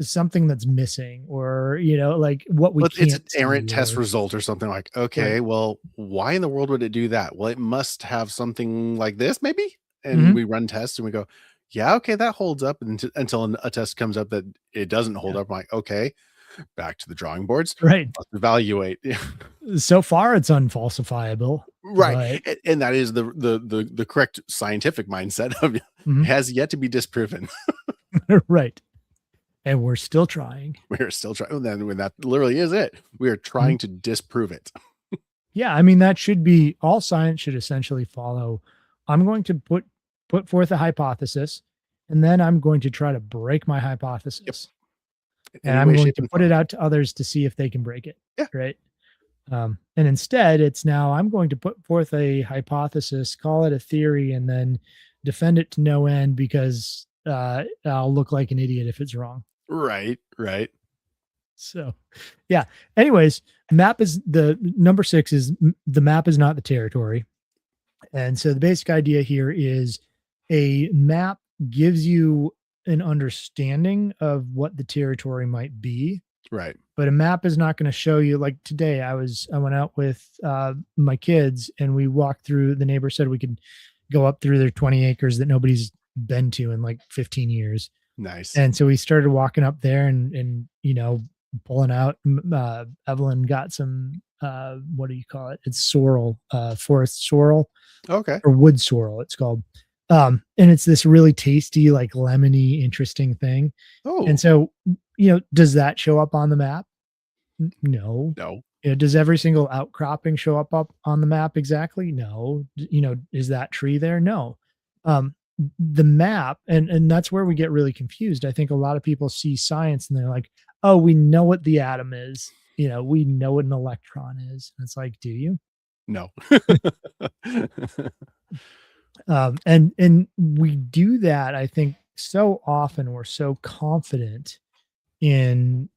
something that's missing, or like what we Well, it's an can't errant see, test or result or something like, right. okay, well, why in the world would it do that? Well, it must have something like this, maybe. And Hmm. we run tests and we go, yeah, okay, that holds up until a test comes up that it doesn't hold Yeah. up. I'm like, okay, back to the drawing boards. Right. Let's evaluate. So far it's unfalsifiable, Right. but And that is the correct scientific mindset of mhm, has yet to be disproven. right. And we're still trying. We're still trying. Then when that literally is it, we are Mhm. trying to disprove it. Yeah, I mean that should be all science should essentially follow. I'm going to put forth a hypothesis, and then I'm going to try to break my Yep. hypothesis. And Any I'm way, going shape, to and put form. it out to others to see if they can break it, Yeah. right? And instead, it's now I'm going to put forth a hypothesis, call it a theory, and then defend it to no end because I'll look like an idiot if it's wrong. Right. Right. So, yeah. Anyways, map is the number six is the map is not the territory. And so the basic idea here is a map gives you an understanding of what the territory might be, Right. but a map is not going to show you. Like today I went out with my kids and we walked through. The neighbor said we could go up through their 20 acres that nobody's been to in like 15 years. Nice. And so we started walking up there and pulling out. Evelyn got some what do you call it? It's sorrel, forest sorrel Okay. or wood sorrel. It's called. And it's this really tasty, like lemony, interesting thing. And Oh, so, does that show up on the map? No. no. Does every single outcropping show up on the map exactly? No. Is that tree there? No. Um, the map, and that's where we get really confused. I think a lot of people see science and they're like, "Oh, we know what the atom is. We know what an electron is." And it's like, "Do you?" No. And we do that. I think so often we're so confident in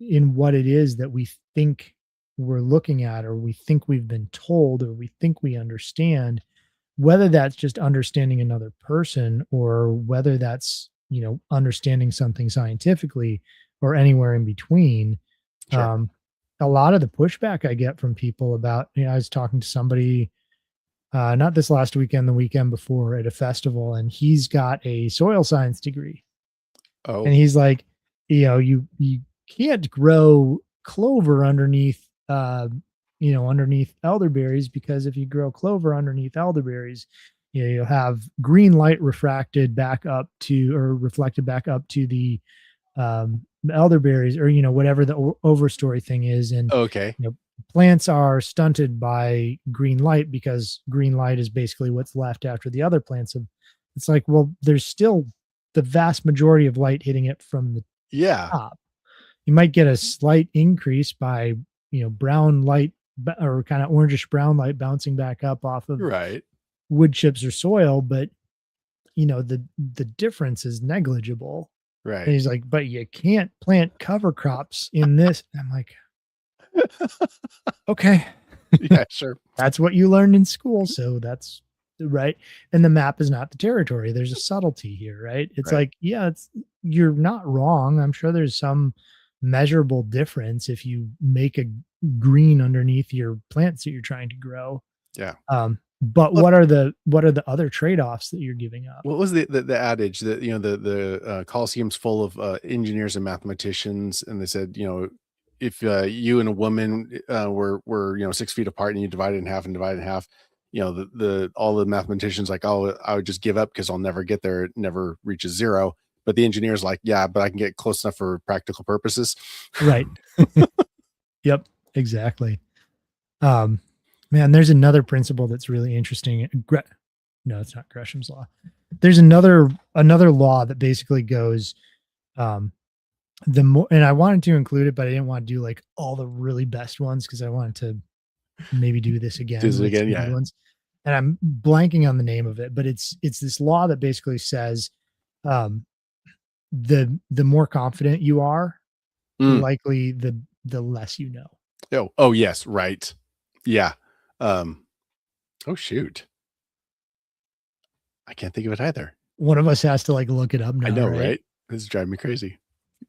in what it is that we think we're looking at, or we think we've been told, or we think we understand, whether that's just understanding another person or whether that's understanding something scientifically or anywhere in between. Sure. um, a lot of the pushback I get from people about, I was talking to somebody not this last weekend, the weekend before, at a festival, and he's got a soil science degree. And Oh, he's like, you can't grow clover underneath underneath elderberries, because if you grow clover underneath elderberries, you'll have green light refracted back up to, or reflected back up to the elderberries, or whatever the overstory thing is. And okay. plants are stunted by green light because green light is basically what's left after the other plants have. It's like, well, there's still the vast majority of light hitting it from the Yeah. top. You might get a slight increase by brown light, or kind of orangish brown light bouncing back up off of Right. wood chips or soil, but the difference is negligible. And Right. he's like, but you can't plant cover crops in this. And I'm like, okay, Yeah, sure. that's what you learned in school. So that's right. And the map is not the territory. There's a subtlety here, right? It's Right. like, yeah, you're not wrong. I'm sure there's some measurable difference if you make a green underneath your plants that you're trying to grow. Yeah. But Well, what are the other trade-offs that you're giving up? what was the adage that, the Colosseum's full of engineers and mathematicians, and they said, if you and a woman were 6 feet apart and you divide it in half and divide it in half, the all the mathematicians like, oh, I would just give up because I'll never get there. It never reaches zero. But the engineer's like, yeah, but I can get close enough for practical purposes. Right. Yep, exactly. Um, man, there's another principle that's really interesting. No, it's not Gresham's law. There's another law that basically goes, um, the more, and I wanted to include it, but I didn't want to do like all the really best ones because I wanted to maybe do this Does again it with again? some good Yeah. ones. And I'm blanking on the name of it, but it's this law that basically says, um, the more confident you are, Mm. likely the less you know. Oh, yes, right. Yeah. Um, oh shoot. I can't think of it either. One of us has to like look it up I now, know, right? right? This is driving me crazy.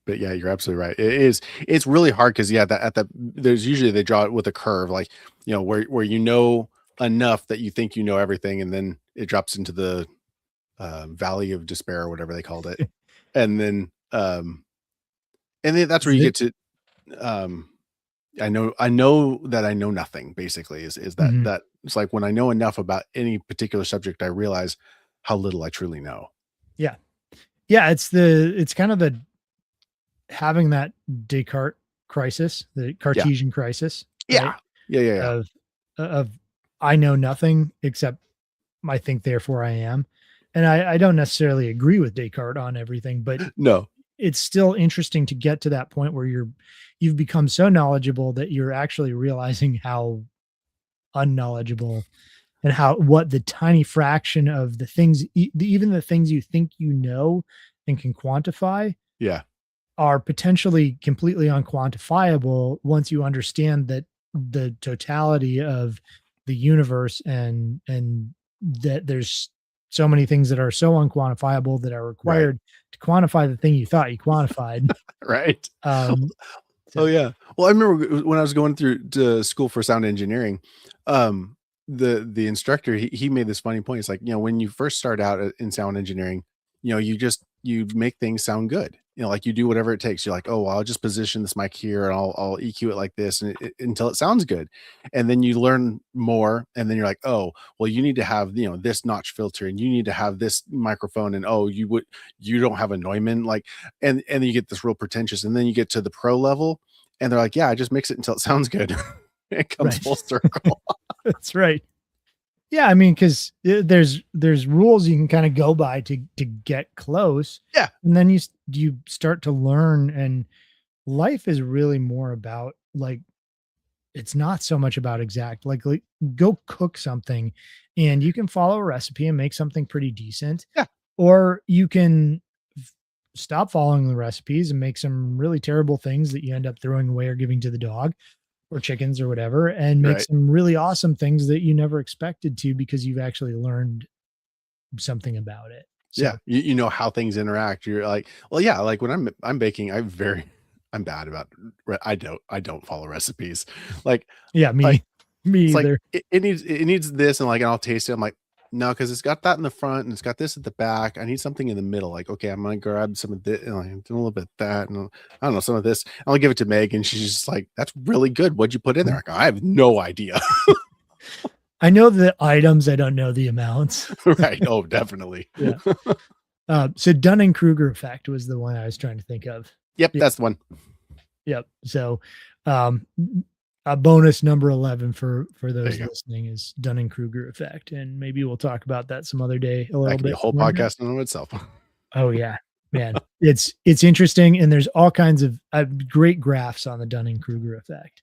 But yeah, you're absolutely right. It's really hard because yeah, that at the there's usually they draw it with a curve, like where enough that you think you know everything, and then it drops into the valley of despair or whatever they called it. And then that's where Is you it? get to um I know that I know nothing, basically, is that Mhm. that it's like when I know enough about any particular subject, I realize how little I truly know. Yeah. Yeah, it's kind of the having that Descartes crisis, the Yeah. Cartesian crisis, right? Yeah. Yeah, yeah, yeah. Of of I know nothing except I think therefore I am. And I don't necessarily agree with Descartes on everything, but No. it's still interesting to get to that point where you've become so knowledgeable that you're actually realizing how unknowledgeable and how what the tiny fraction of the things even the things you think you know and can quantify Yeah. are potentially completely unquantifiable once you understand that the totality of the universe and that there's so many things that are so unquantifiable that are Right. required to quantify the thing you thought you quantified. Right. Um, Oh, so yeah. Well, I remember when I was going through to school for sound engineering, um, the instructor, he made this funny point. It's like, when you first start out in sound engineering, you make things sound good. Like you do whatever it takes. You're like, oh, well, I'll just position this mic here and I'll EQ it like this and until it sounds good. And then you learn more, and then you're like, oh, well, you need to have this notch filter, and you need to have this microphone, and oh, you don't have a Neumann, like, and then you get this real pretentious, and then you get to the pro level, and they're like, yeah, I just mix it until it sounds good. It comes right. full circle. That's right. Yeah, I mean, because there's rules you can kind of go by to get close, Yeah. and then you start to learn, and life is really more about like it's not so much about exact like go cook something, and you can follow a recipe and make something pretty decent, Yeah. or you can stop following the recipes and make some really terrible things that you end up throwing away or giving to the dog or chickens or whatever, and make Right. some really awesome things that you never expected to because you've actually learned something about it. Yeah. So, You know how things interact. You're like, well, yeah, like when I'm baking, I'm bad about I don't follow recipes. Like yeah, like me it's like either. it needs this, and like and I'll taste it. I'm like, no, because it's got that in the front and it's got this at the back. I need something in the middle. Like, okay, I'm gonna grab some of this and like, do a little bit of that, and I don't know, some of this. I'll give it to Meg, and she's just like, "That's really good. What'd you put in there?" Mhm. I go, I have no idea. I know the items, I don't know the amounts. Right? Oh, definitely. Yeah. So Dunning-Kruger effect was the one I was trying to think of. Yep, Yeah, that's the one. yep. So, um, a bonus number 11 for There those you go. listening is Dunning-Kruger effect, and maybe we'll talk about that some other day a That little could be a bit whole more in depth. podcast in and of itself. Oh, yeah, man. It's interesting, and there's all kinds of, great graphs on the Dunning-Kruger effect,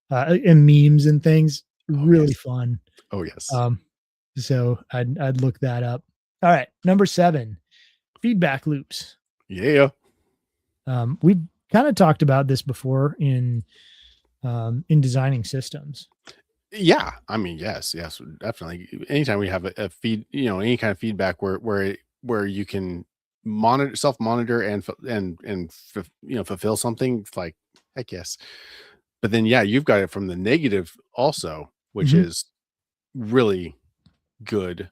and memes and things. Oh Really yes. fun. Oh yes. Um, so I'd look that up. All right, number 7, feedback loops. Yeah. We've kind of talked about this before in designing systems. Yeah, I mean, yes, yes, definitely. Anytime we have a feed, any kind of feedback where you can monitor, self monitor, and fulfill something, it's like heck yes. But then yeah, you've got it from the negative also, which Mhm. is really. good.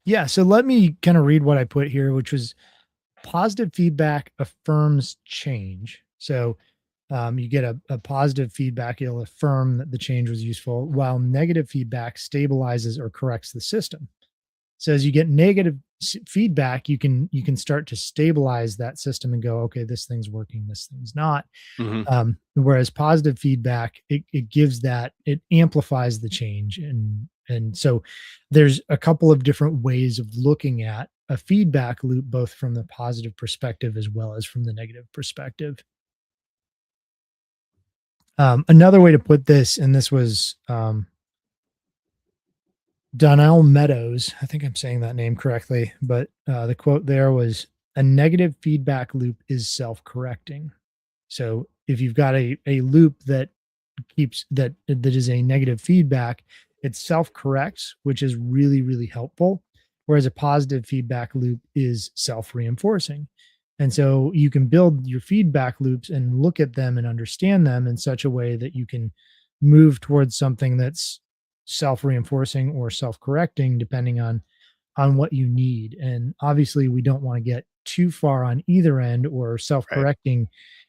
Yeah. So let me kind of read what I put here, which was positive feedback affirms change. So you get a positive feedback, it'll affirm that the change was useful, while negative feedback stabilizes or corrects the system. So as you get negative feedback, you can start to stabilize that system and go, okay, this thing's working, this thing's not. Mhm. Whereas positive feedback, it gives that, it amplifies the change, and so there's a couple of different ways of looking at a feedback loop, both from the positive perspective as well as from the negative perspective. Another way to put this, and this was Donnell Meadows. I think I'm saying that name correctly, but the quote there was, "A negative feedback loop is self-correcting." So if you've got a loop that that is a negative feedback, it self-corrects, which is really, really helpful. Whereas a positive feedback loop is self-reinforcing. And so you can build your feedback loops and look at them and understand them in such a way that you can move towards something that's self-reinforcing or self-correcting, depending on what you need. And obviously we don't want to get too far on either end, or Right. self-correcting,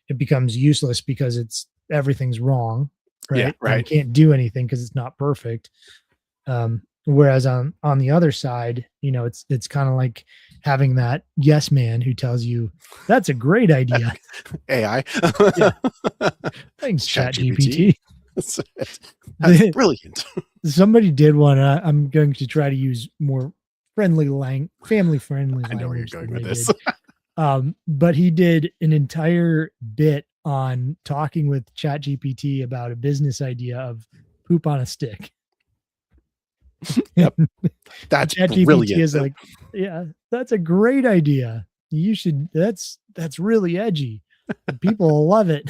it becomes useless because it's everything's wrong, Yeah, right? And you right. can't do anything because it's not perfect. Whereas on the other side, it's kind of like having that yes man who tells you that's a great idea. AI. Yeah, thanks, Chat ChatGPT. GPT. That's that's brilliant. Somebody did one. I'm going to try to use more family friendly I know where you're language going than with they this. did. But he did an entire bit on talking with ChatGPT about a business idea of poop on a stick. Yep, And that's ChatGPT brilliant. is like, "Yeah, that's a great idea. You should. That's really edgy. People will love it."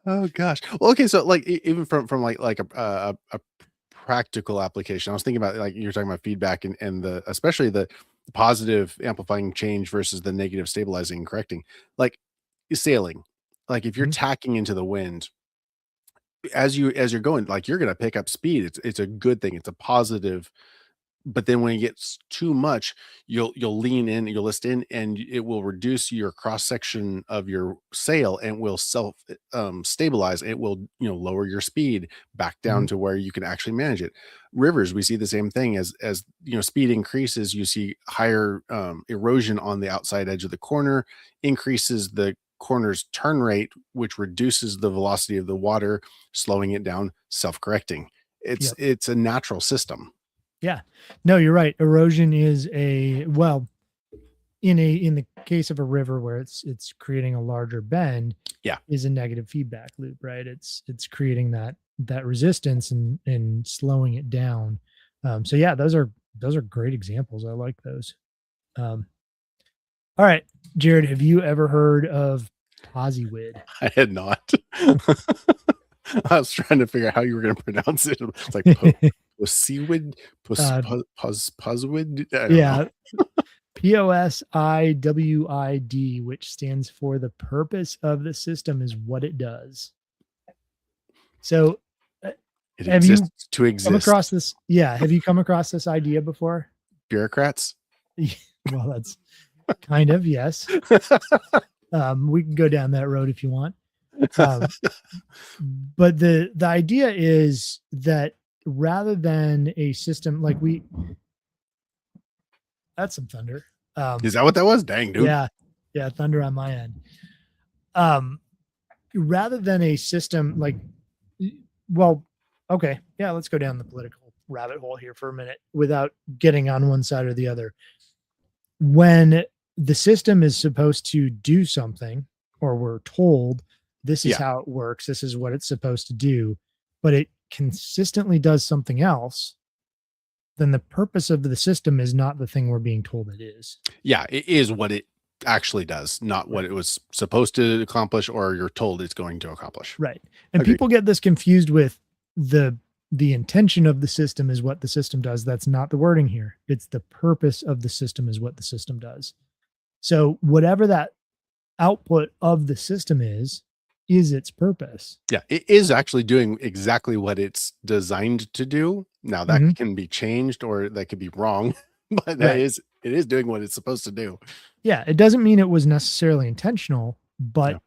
Oh gosh. Well, okay, so, like, even from, like, a practical application, I was thinking about, like, you're talking about feedback and the especially the positive amplifying change versus the negative stabilizing and correcting. Like, sailing. Like, if you're Mhm. tacking into the wind, as you're going, like, you're gonna pick up speed. It's a good thing. It's a positive. But then when it gets too much, you'll lean in, you'll list in, and it will reduce your cross section of your sail and will self stabilize. It will, lower your speed back down Mhm. to where you can actually manage it. Rivers, we see the same thing as speed increases, you see higher erosion on the outside edge of the corner, increases the corner's turn rate, which reduces the velocity of the water, slowing it down, self-correcting. It's Yep. it's a natural system. Yeah. No, you're right. Erosion is in the case of a river where it's creating a larger bend, Yeah. is a negative feedback loop, right? It's creating that resistance and slowing it down. So yeah, those are great examples. I like those. Um, all right, Jared, have you ever heard of Posywid? I had not. I was trying to figure out how you were gonna pronounce it. It's like Posiwid, uh, Poswid? I don't know. yeah, POSIWID, which stands for the purpose of the system is what it does. So, uh, It have you exists to come exist. across this? Yeah, have you come across this idea before? Bureaucrats? Well, that's kind of, yes. We can go down that road if you want. Um, but the idea is that rather than a system like we that's some thunder. Is that what that was? Dang, dude. Yeah, yeah, thunder on my end. Um, Rather than a system like, well, okay, yeah, let's go down the political rabbit hole here for a minute without getting on one side or the other. When the system is supposed to do something, or we're told this is Yeah. how it works, this is what it's supposed to do, but it consistently does something else, then the purpose of the system is not the thing we're being told it is. Yeah, it is what it actually does, not what Right. it was supposed to accomplish or you're told it's going to accomplish. Right. And Agreed. people get this confused with the the intention of the system is what the system does. That's not the wording here. It's the purpose of the system is what the system does. So whatever that output of the system is, is its purpose. Yeah, it is actually doing exactly what it's designed to do. Now that Mhm. can be changed or that could be wrong, but Right. it is doing what it's supposed to do. Yeah, it doesn't mean it was necessarily intentional, Yeah, but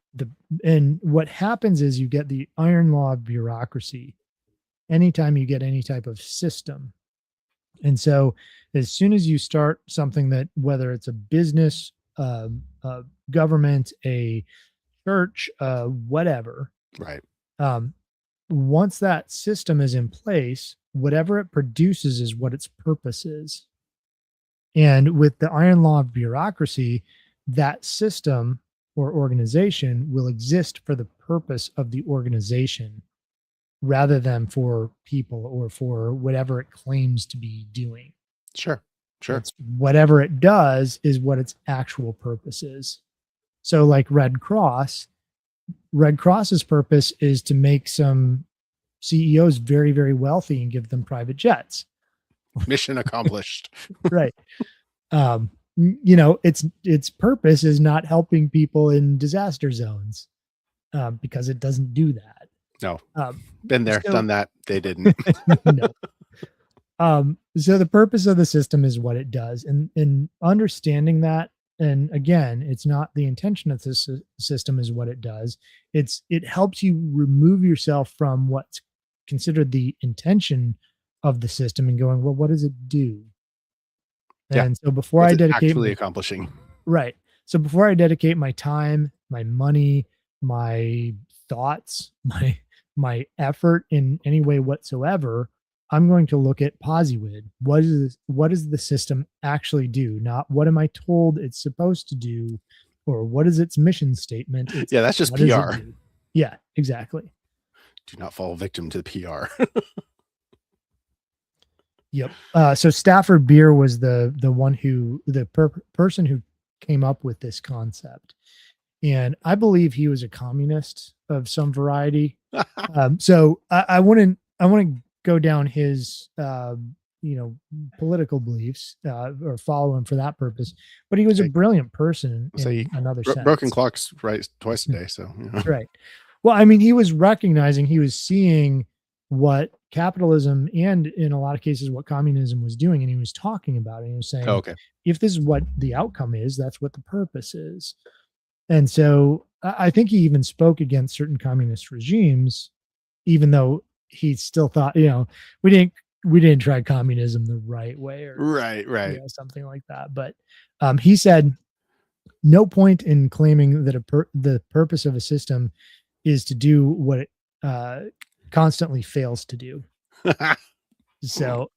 and what happens is you get the iron law of bureaucracy anytime you get any type of system. And so as soon as you start something that, whether it's a business, a government, a church, whatever, right. um, once that system is in place, whatever it produces is what its purpose is. And with the iron law of bureaucracy, that system or organization will exist for the purpose of the organization rather than for people or for whatever it claims to be doing. Sure. Sure. It's whatever it does is what its actual purpose is. So, like Red Cross's purpose is to make some CEOs very, very wealthy and give them private jets. Mission accomplished. Right. You know, its purpose is not helping people in disaster zones, because it doesn't do that. No. Um, Been there, so done that. They didn't. no. So the purpose of the system is what it does, and understanding that, and again, it's not the intention of this system is what it does. It helps you remove yourself from what's considered the intention of the system and going, well, what does it do? Yeah. And so before What's I it dedicate actually my accomplishing? right. So before I dedicate my time, my money, my thoughts, my effort in any way whatsoever, I'm going to look at Posywid. What does the system actually do? Not what am I told it's supposed to do, or what is its mission statement? It's Yeah, that's just what does it PR. do? Yeah, exactly. Do not fall victim to the PR. Yep. So Stafford Beer was the one who person who came up with this concept, and I believe he was a communist of some variety. So I wouldn't go down his you know, political beliefs, or follow him for that purpose, but he was a Okay. brilliant person So in another broken sense. clocks right twice a day. So, you know. Right. Well, I mean, he was recognizing, he was seeing what capitalism and in a lot of cases what communism was doing, and he was talking about it. He was Oh, saying, okay. if this is what the outcome is, that's what the purpose is. And so I think he even spoke against certain communist regimes, even though he still thought, you know, we didn't we didn't try communism the right way, or Right, you right. know, something like that. But he said, no point in claiming that the purpose of a system is to do what it uh, constantly fails to do. So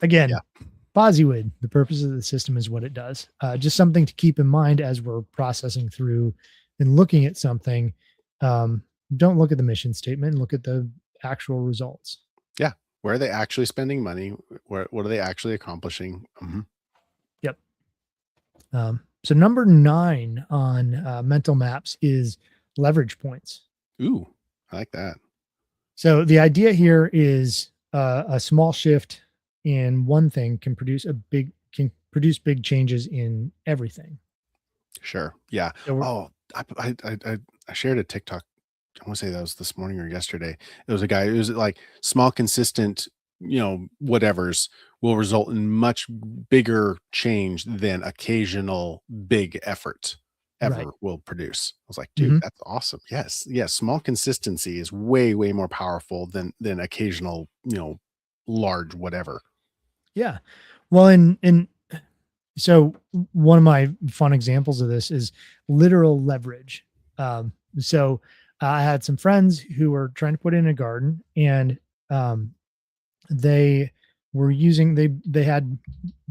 again, Yeah. Posywid, the purpose of the system is what it does. Just something to keep in mind as we're processing through and looking at something. Don't look at the mission statement, look at the actual results. Yeah. Where are they actually spending money? What are they actually accomplishing? Mhm. Yep. So number 9 on mental maps is leverage points. Ooh, I like that. So the idea here is a small shift in one thing can produce big changes in everything. Sure. Yeah. So Oh, I shared a TikTok. I want to say that was this morning or yesterday. It was a guy. It was like small, consistent, whatevers will result in much bigger change than occasional big effort right. ever will produce. I was like, dude, Mhm. that's awesome. Yes, yes. Small consistency is way, way more powerful than occasional, large whatever. Yeah. Well, and so one of my fun examples of this is literal leverage. So I had some friends who were trying to put in a garden, and um, they they had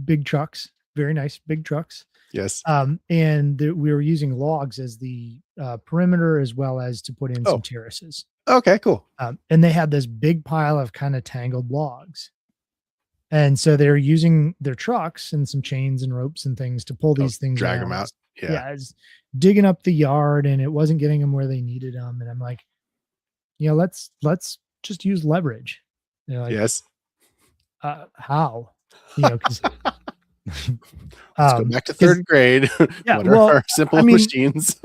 big trucks, very nice big trucks, Yes. and we were using logs as the perimeter as well as to put in some Oh, terraces. okay, cool. And they had this big pile of kind of tangled logs. And so they're using their trucks and some chains and ropes and things to pull Oh, these things drag them around. out. Yeah. Yeah, as digging up the yard, and it wasn't getting them where they needed them. And I'm like, you know, let's just use leverage. They're like, Yes. how? You know, because Let's go back to because third grade. yeah, What are well, our simple I mean, machines?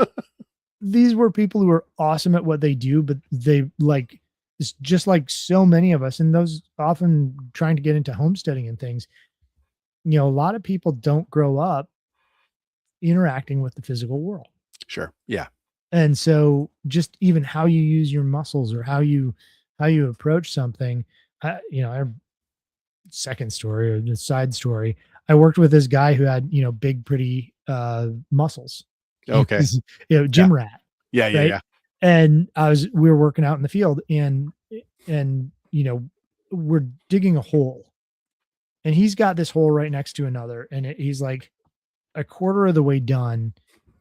these were people who were awesome at what they do, but they like it's just like so many of us, and those often trying to get into homesteading and things. You know, a lot of people don't grow up interacting with the physical world. Sure. Yeah. And so just even how you use your muscles or how you approach something, you know, our second story or the side story, I worked with this guy who had, you know, big, pretty muscles. He Okay. was, you know, Yeah. gym rat, Yeah. Yeah. right? Yeah. And we were working out in the field and, you know, we're digging a hole and he's got this hole right next to another. And he's like a quarter of the way done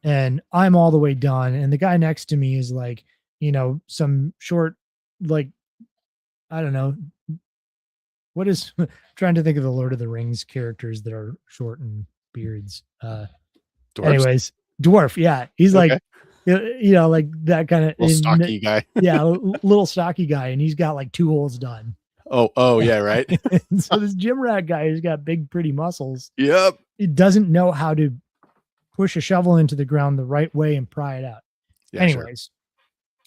and I'm all the way done. And the guy next to me is like, you know, some short, like, I don't know, what is trying to think of the Lord of the Rings characters that are short and beards. Dwarfs. Anyways, dwarf. Yeah. He's like, Okay. you know, like that kind of, Little stocky guy. yeah, little stocky guy. And he's got like 2 holes done. Oh. Oh. Yeah. Right. And so this gym rat guy who's got big, pretty muscles, Yep. he doesn't know how to push a shovel into the ground the right way and pry it out. Yeah. Sure. Anyways,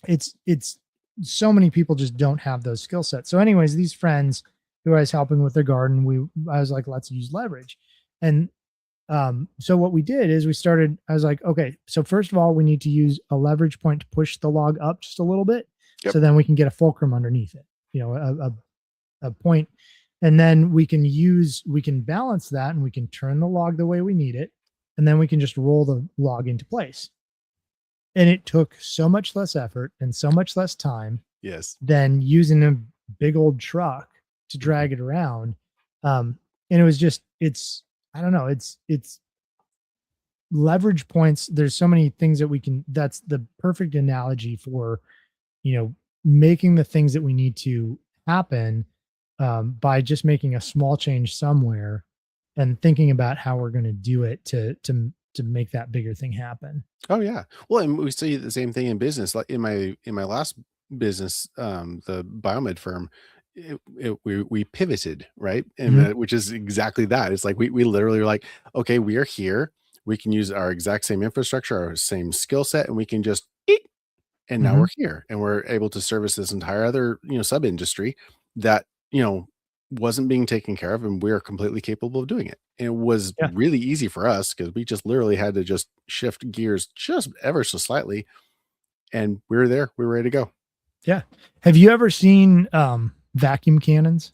it's so many people just don't have those skill sets. So, anyways, these friends who I was helping with their garden, I was like, let's use leverage. And so what we did is I was like, okay, so first of all, we need to use a leverage point to push the log up just a little bit. Yep. So then we can get a fulcrum underneath it, you know, a point. And then we can balance that and we can turn the log the way we need it. And then we can just roll the log into place. And it took so much less effort and so much less time Yes. than using a big old truck to drag it around. And it was just, I don't know, it's leverage points. There's so many things that that's the perfect analogy for, you know, making the things that we need to happen by just making a small change somewhere and thinking about how we're going to do it to make that bigger thing happen. Oh yeah. Well, and we see the same thing in business. Like in my last business, the biomed firm, we pivoted, right? And Mhm. which is exactly that. It's like we literally were like, okay, we are here. We can use our exact same infrastructure, our same skill set, and we can just eat. And now we're Mhm. here, and we're able to service this entire other sub industry that wasn't being taken care of, and we're completely capable of doing it. And it was Yeah. really easy for us because we just literally had to just shift gears just ever so slightly, and we were there. We were ready to go. Yeah. Have you ever seen vacuum cannons?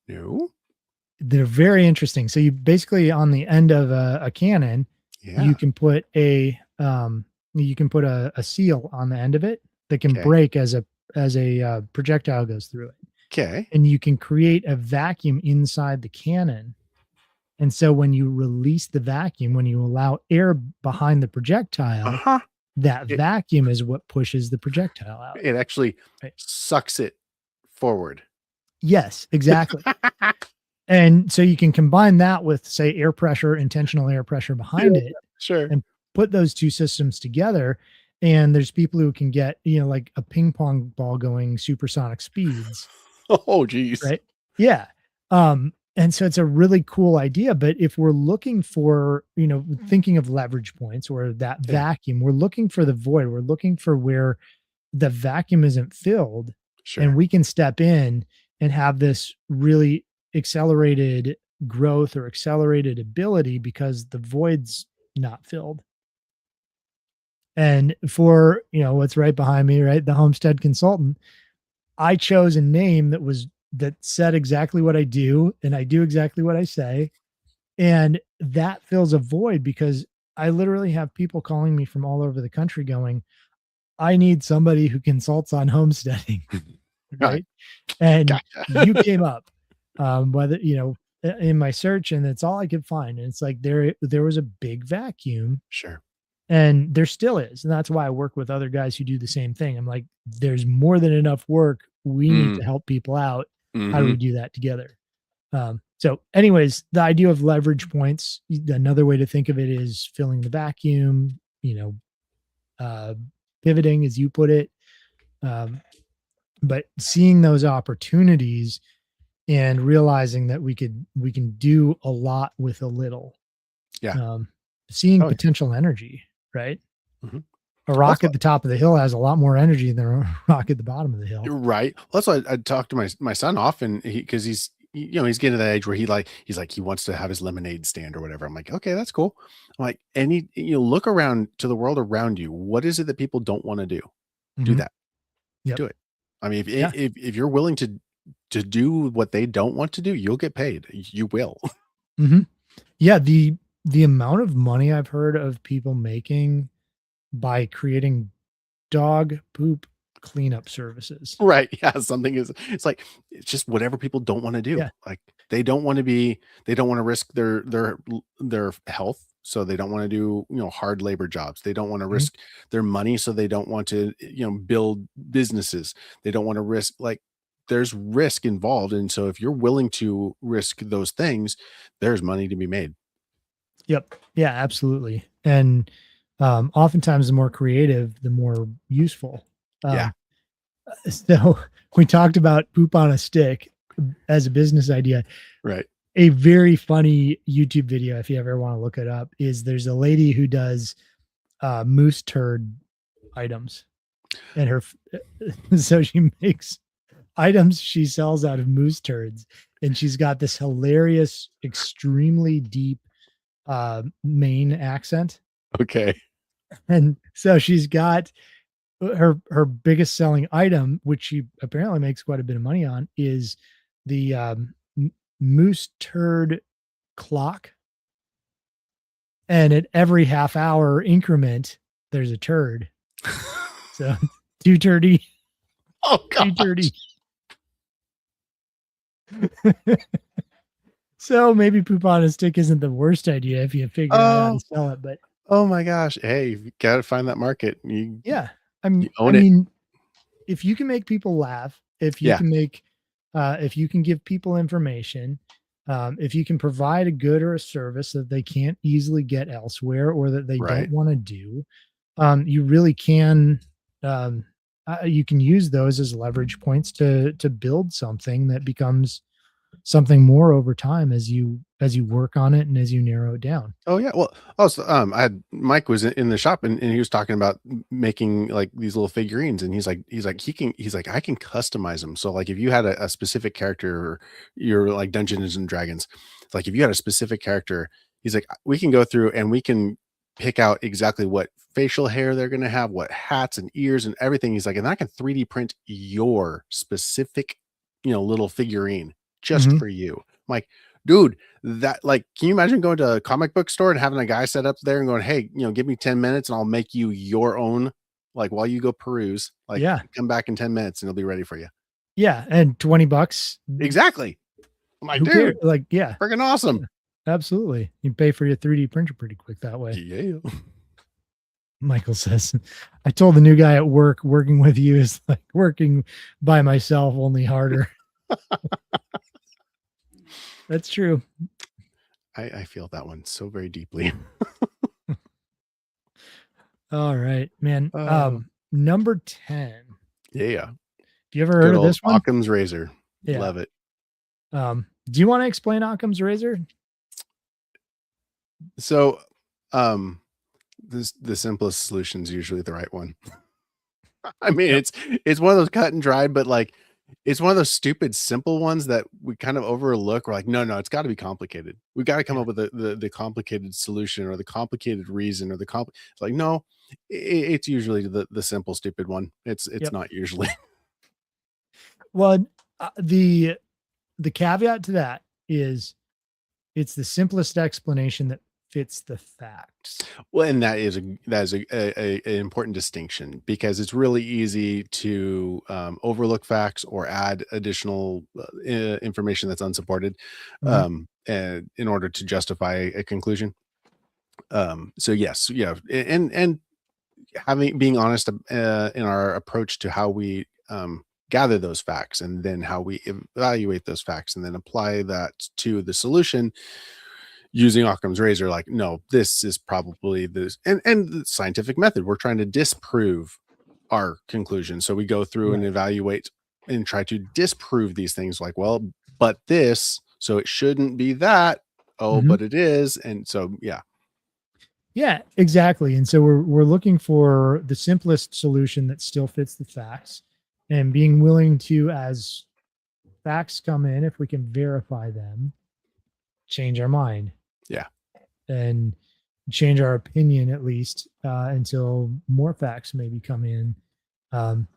No. They're very interesting. So you basically on the end of a cannon, Yeah. you can put a seal on the end of it that can Okay. break as a projectile goes through it, Okay. and you can create a vacuum inside the cannon. And so when you release the vacuum, when you allow air behind the projectile, Uh-huh. that It vacuum is what pushes the projectile out. it actually Right. sucks it forward. Yes, exactly. And so you can combine that with, say, air pressure, intentional air pressure behind Yeah, it, sure. and put those 2 systems together. And there's people who can get, you know, like a ping pong ball going supersonic speeds, Oh, geez. right? Yeah. And so it's a really cool idea. But if we're looking for, you know, thinking of leverage points or that Yeah, vacuum, we're looking for the void. We're looking for where the vacuum isn't filled, and sure. we can step in and have this really accelerated growth or accelerated ability because the void's not filled. And for, you know, what's right behind me, right? The Homestead Consultant, I chose a name that said exactly what I do and I do exactly what I say. And that fills a void because I literally have people calling me from all over the country going, I need somebody who consults on homesteading, Alright, right? And you gotcha. came up, whether, you know, in my search, and it's all I could find. And it's like there was a big vacuum, Sure. and there still is. And that's why I work with other guys who do the same thing. I'm like, there's more than enough work. We need Mm, to help people out. How do we mhm. do that together? So, anyways, the idea of leverage points, another way to think of it is filling the vacuum, you know, uh, pivoting, as you put it. Um, but seeing those opportunities and realizing that we can do a lot with a little, Yeah. um, seeing Oh, yeah. potential energy, right? Mhm. A Well, rock at the top of the hill has a lot more energy than a rock at the bottom of the hill. you're right. Well, that's why I talk to my son often because he's getting to that age where he wants to have his lemonade stand or whatever. I'm like, okay, that's cool. I'm like, look around to the world around you. What is it that people don't want to do? Do Mhm. that. Yep. Do it. I mean, Yeah. if you're willing to do what they don't want to do, you'll get paid. You will. Mhm. Yeah, the amount of money I've heard of people making by creating dog poop cleanup services. Right. Yeah. Something is, it's like, it's just whatever people don't want to do. Yeah. Like they don't want to risk their health. So they don't want to do, hard labor jobs. They don't want to Mhm. risk their money. So they don't want to, build businesses. They don't want to risk, like, there's risk involved. And so if you're willing to risk those things, there's money to be made. Yep. Yeah, absolutely. And, oftentimes the more creative, the more useful. Yeah. Um, so we talked about poop on a stick as a business idea. Right. A very funny YouTube video, if you ever want to look it up, is there's a lady who does moose turd items, and so she makes items she sells out of moose turds, and she's got this hilarious, extremely deep Maine accent, Okay. and so she's got her biggest selling item, which she apparently makes quite a bit of money on, is the moose turd clock. And at every half hour increment, there's a turd. So 2:30, Oh god. 2:30. So maybe poop on a stick isn't the worst idea if you figure out how to Oh, sell it. But oh my gosh. Hey, you gotta find that market. yeah, You I own it. mean, if you can make people laugh, Yeah. if you can give people information, if you can provide a good or a service that they can't easily get elsewhere or that they don't Right. want to do, you really can. Um, you can use those as leverage points to build something that becomes something more over time as you work on it and as you narrow it down. Oh yeah. Well, also, I had Mike was in the shop and he was talking about making like these little figurines, and he's like I can customize them. So like if you had a specific character, or you're like Dungeons and Dragons, it's like if you had a specific character, he's like we can go through and we can pick out exactly what facial hair they're gonna have, what hats and ears and everything. He's like, and I can 3D print your specific, little figurine just Mhm. for you. I'm like, dude, that, like, can you imagine going to a comic book store and having a guy set up there and going, "Hey, give me 10 minutes and I'll make you your own, like, while you go peruse, like, Yeah. come back in 10 minutes and it'll be ready for you." Yeah, and $20, Exactly. I'm like, who cares? "Dude, Like, yeah, freaking awesome." yeah, absolutely. You pay for your 3D printer pretty quick that way. Yeah. Michael says, I told the new guy at work, working with you is like working by myself, only harder. That's true. I feel that one so very deeply. All right, man. Oh, Number 10. Have yeah. you ever heard Good of old this one? Occam's razor. Yeah. Love it. Do you want to explain Occam's razor? So, um, the simplest solution is usually the right one. I mean, Yep. it's one of those cut and dried, but like it's one of those stupid simple ones that we kind of overlook. We're like, no, no, it's got to be complicated. We got to come Yeah. up with the complicated solution or the complicated reason or it's like, no, it's usually the simple, stupid one. It's Yep. not usually. Well, the caveat to that is it's the simplest explanation that fits the facts. Well, and that is an important distinction because it's really easy to overlook facts or add additional information that's unsupported Mhm. and in order to justify a conclusion. So yes, yeah, and having being honest in our approach to how we gather those facts and then how we evaluate those facts and then apply that to the solution using Occam's razor, like, no, this is probably this, and the scientific method. We're trying to disprove our conclusion. So we go through and Right. evaluate and try to disprove these things, like, well, but this, so it shouldn't be that. Oh, Mhm. but it is. And so, yeah. Yeah, exactly. And so we're looking for the simplest solution that still fits the facts, and being willing to, as facts come in, if we can verify them, change our mind Yeah. and change our opinion, at least until more facts maybe come in. Um,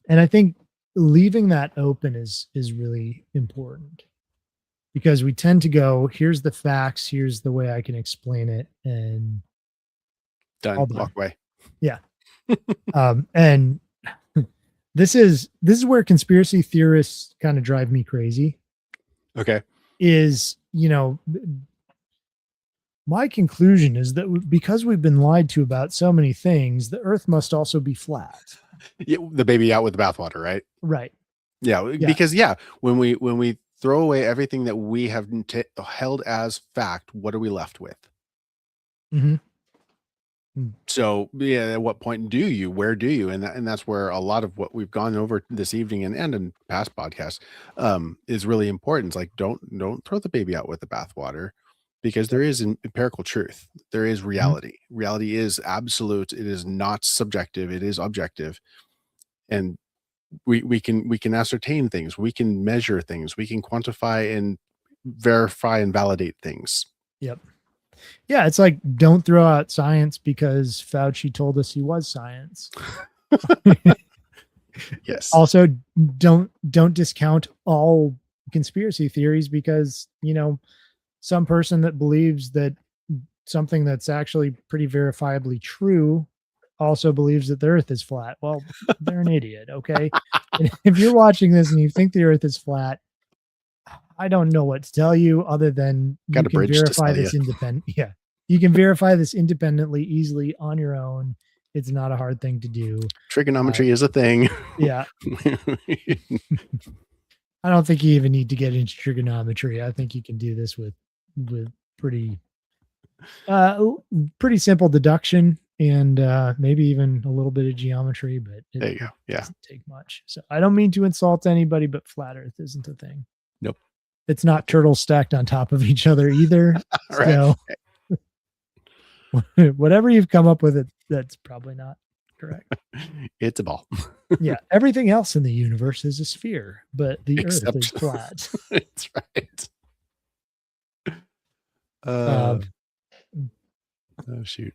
and I think leaving that open is really important, because we tend to go, here's the facts, here's the way I can explain it, and all Done. Walk done. away. Yeah. And this is where conspiracy theorists kind of drive me crazy. Okay. Is, my conclusion is that because we've been lied to about so many things, the earth must also be flat. Yeah, the baby out with the bathwater, right? Right. Yeah, Yeah. because when we throw away everything that we have held as fact, what are we left with? Hmm. So, yeah, at what point where do you? And that's where a lot of what we've gone over this evening and in past podcasts is really important. It's like, don't throw the baby out with the bathwater, because there Yep. is an empirical truth. There is Mhm. reality. Reality is absolute. It is not subjective. It is objective. And we can ascertain things. We can measure things. We can quantify and verify and validate things. Yep. Yeah, it's like, don't throw out science because Fauci told us he was science. Yes. Also, don't discount all conspiracy theories because, some person that believes that something that's actually pretty verifiably true also believes that the earth is flat. Well, they're an idiot, okay? And if you're watching this and you think the earth is flat, I don't know what to tell you other than Got you a can bridge to verify sell you. this yeah. You can verify this independently, easily on your own. It's not a hard thing to do. Trigonometry is a thing. Yeah. I don't think you even need to get into trigonometry. I think you can do this with pretty uh pretty simple deduction and maybe even a little bit of geometry, but There you go. Yeah. doesn't take much. So I don't mean to insult anybody, but flat earth isn't a thing. Nope. It's not turtles stacked on top of each other either. All right. So whatever you've come up with, that's probably not correct. It's a ball. Yeah. Everything else in the universe is a sphere, but the earth is Except flat. that's right. Um, Oh shoot.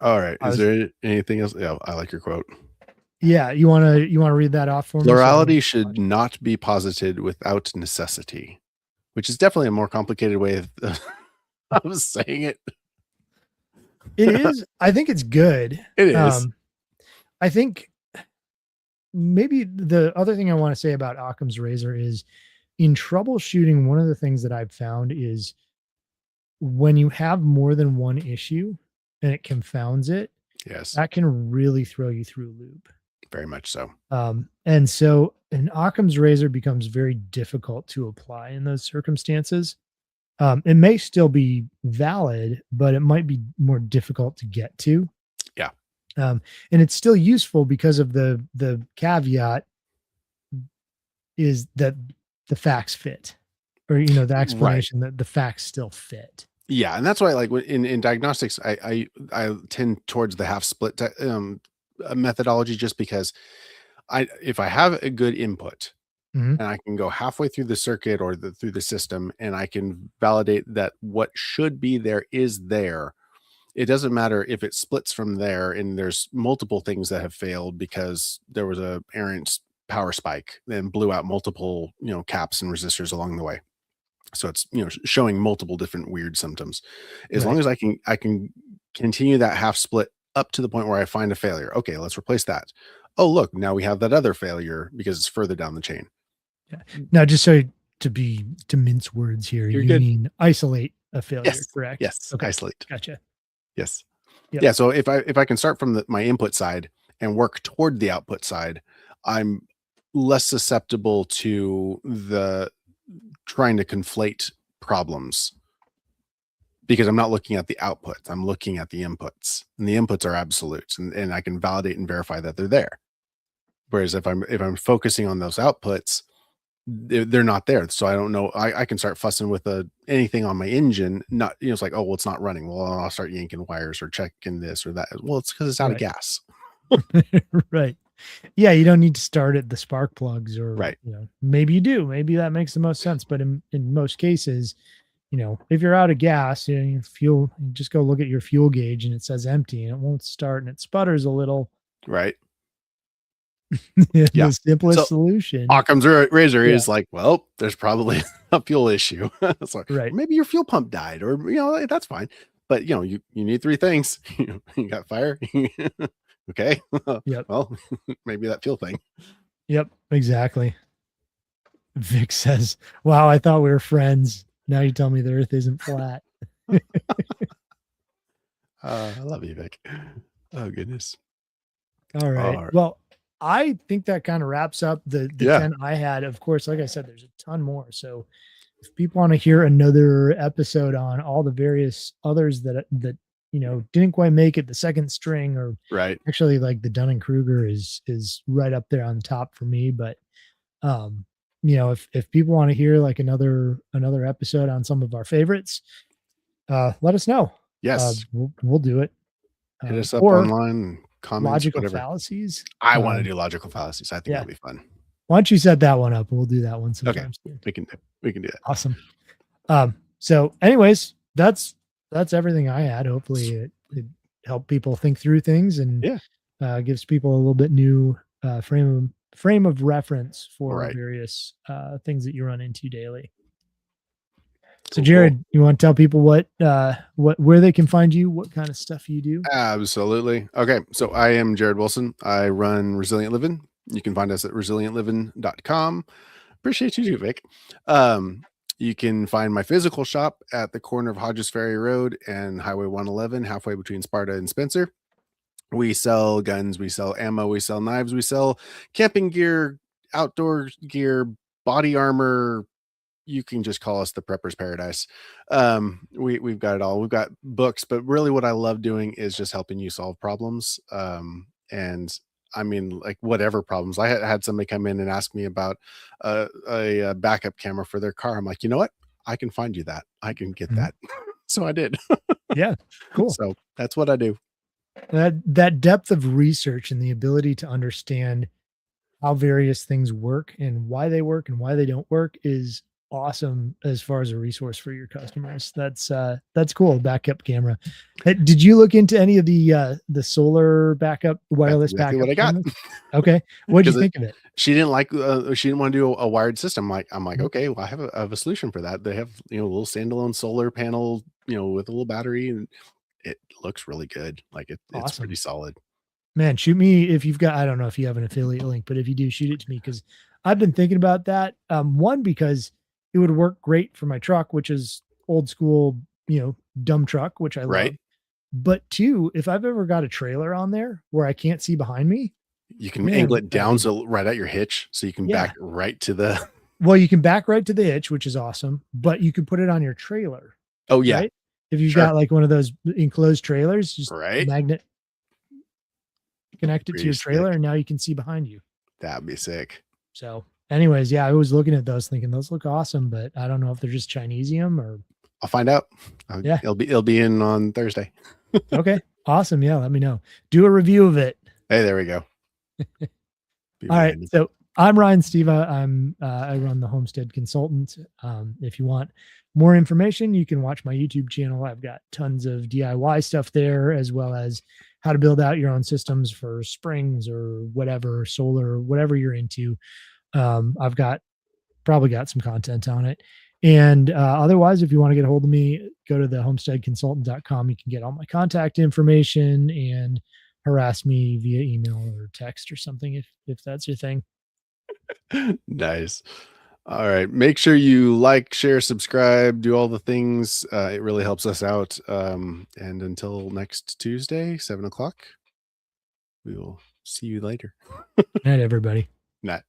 All right. I Is was there anything else? Yeah, I like your quote. Yeah, you wanna read that off for me? So Plurality should not be posited without necessity, which is definitely a more complicated way of saying it. it is. I think it's good. It is. I think maybe the other thing I want to say about Occam's razor is, in troubleshooting, one of the things that I've found is when you have more than one issue and it confounds it, Yes, that can really throw you through a loop. very much so. And so an Occam's razor becomes very difficult to apply in those circumstances. It may still be valid, but it might be more difficult to get to. Yeah. And it's still useful because of the caveat is that the facts fit, or the Right. explanation that the facts still fit. Yeah, and that's why, like, in diagnostics, I tend towards the half split methodology, just because if I have a good input Mhm. and I can go halfway through the circuit or through the system, and I can validate that what should be there is there. It doesn't matter if it splits from there and there's multiple things that have failed because there was a errant power spike and blew out multiple, caps and resistors along the way. So it's, showing multiple different weird symptoms. As long Right. as I can continue that half split up to the point where I find a failure. Okay, let's replace that. Oh, look, now we have that other failure because it's further down the chain. Yeah. Now, just so to mince words here, You're you good. mean isolate a failure, Yes. correct? Yes. Okay. Isolate. Gotcha. Yes. Yep. Yeah. So if I can start from my input side and work toward the output side, I'm less susceptible to the trying to conflate problems, because I'm not looking at the outputs. I'm looking at the inputs, and the inputs are absolutes, and I can validate and verify that they're there. Whereas if I'm focusing on those outputs, they're not there. So I don't know. I can start fussing with anything on my engine. Not, it's like, oh, well, it's not running. Well, I'll start yanking wires or checking this or that. Well, it's because it's out of Right. gas. Right. Yeah, you don't need to start at the spark plugs, or, Right. maybe you do. Maybe that makes the most sense. But in most cases, if you're out of gas, your fuel, you just go look at your fuel gauge and it says empty and it won't start and it sputters a little. Right. Yeah. The simplest So solution. Occam's razor Yeah. is like, well, there's probably a fuel issue. It's like, Right. maybe your fuel pump died, or that's fine. But you need three things. You got fire. Okay. Yep. Well, maybe that fuel thing. Yep. Exactly. Vic says, "Wow, I thought we were friends. Now you tell me the earth isn't flat." I love you, Vic. Oh goodness. All right. All right. Well, I think that kind of wraps up the Yeah. 10 I had. Of course, like I said, there's a ton more. So if people want to hear another episode on all the various others that didn't quite make it, the second string, or Right. actually like the Dunning-Kruger is right up there on the top for me. But if people want to hear like another episode on some of our favorites, let us know. Yes. We'll do it. Hit us up Or online, comments, logical whatever. fallacies. I want to do logical fallacies. I think yeah. that'll be fun. Why don't you set that one up? We'll do that one Okay. sometime soon. We can do that. Awesome. So anyways, that's everything I had. Hopefully it helped people think through things and gives people a little bit new frame of reference for Right. various things that you run into daily. So Jared, you want to tell people where they can find you, what kind of stuff you do? Absolutely. Okay. So I am Jared Wilson. I run Resilient Living. You can find us at resilientliving.com. Appreciate you too, Vic. You can find my physical shop at the corner of Hodges Ferry Road and Highway 111, halfway between Sparta and Spencer. We sell guns, we sell ammo, we sell knives, we sell camping gear, outdoor gear, body armor. You can just call us the Prepper's Paradise. We've got it all. We've got books, but really what I love doing is just helping you solve problems. And I mean, like whatever problems. I had somebody come in and ask me about a backup camera for their car. I'm like, you know what? I can find you that. I can get that. So I did. Yeah, cool. So that's what I do. That depth of research and the ability to understand how various things work and why they work and why they don't work is awesome as far as a resource for your customers. That's cool. Backup camera. Did you look into any of the solar backup, wireless That's exactly backup? what I got. Cameras? Okay. What did you think of it? She didn't want to do a wired system. I'm like, okay, well, I have a solution for that. They have, a little standalone solar panel, with a little battery, and it looks really good. Like it's Awesome. pretty solid. Man, shoot me if you've got, I don't know if you have an affiliate link, but if you do, shoot it to me, because I've been thinking about that. One, because it would work great for my truck, which is old school, dumb truck, which I love. But two, if I've ever got a trailer on there where I can't see behind me, you can angle it down so right at your hitch, so you can back right to the. Well, you can back right to the hitch, which is awesome, but you can put it on your trailer. Oh yeah. Right? If you've got like one of those enclosed trailers, just magnet, connect it to your trailer, and now you can see behind you. That'd be sick. So anyways, I was looking at those thinking those look awesome, but I don't know if they're just Chinesium or. I'll find out. It'll be in on Thursday. Okay. Awesome. Yeah. Let me know. Do a review of it. Hey, there we go. All right. So I'm Ryan Steva. I run the Homestead Consultant. If you want more information, you can watch my YouTube channel. I've got tons of DIY stuff there, as well as how to build out your own systems for springs or whatever, solar, whatever you're into. I've probably got some content on it. And otherwise, if you want to get a hold of me, go to the homesteadconsultant.com. You can get all my contact information and harass me via email or text or something if that's your thing. Nice. All right. Make sure you like, share, subscribe, do all the things. It really helps us out. And until next Tuesday, 7:00, we will see you later. Night, everybody. Night.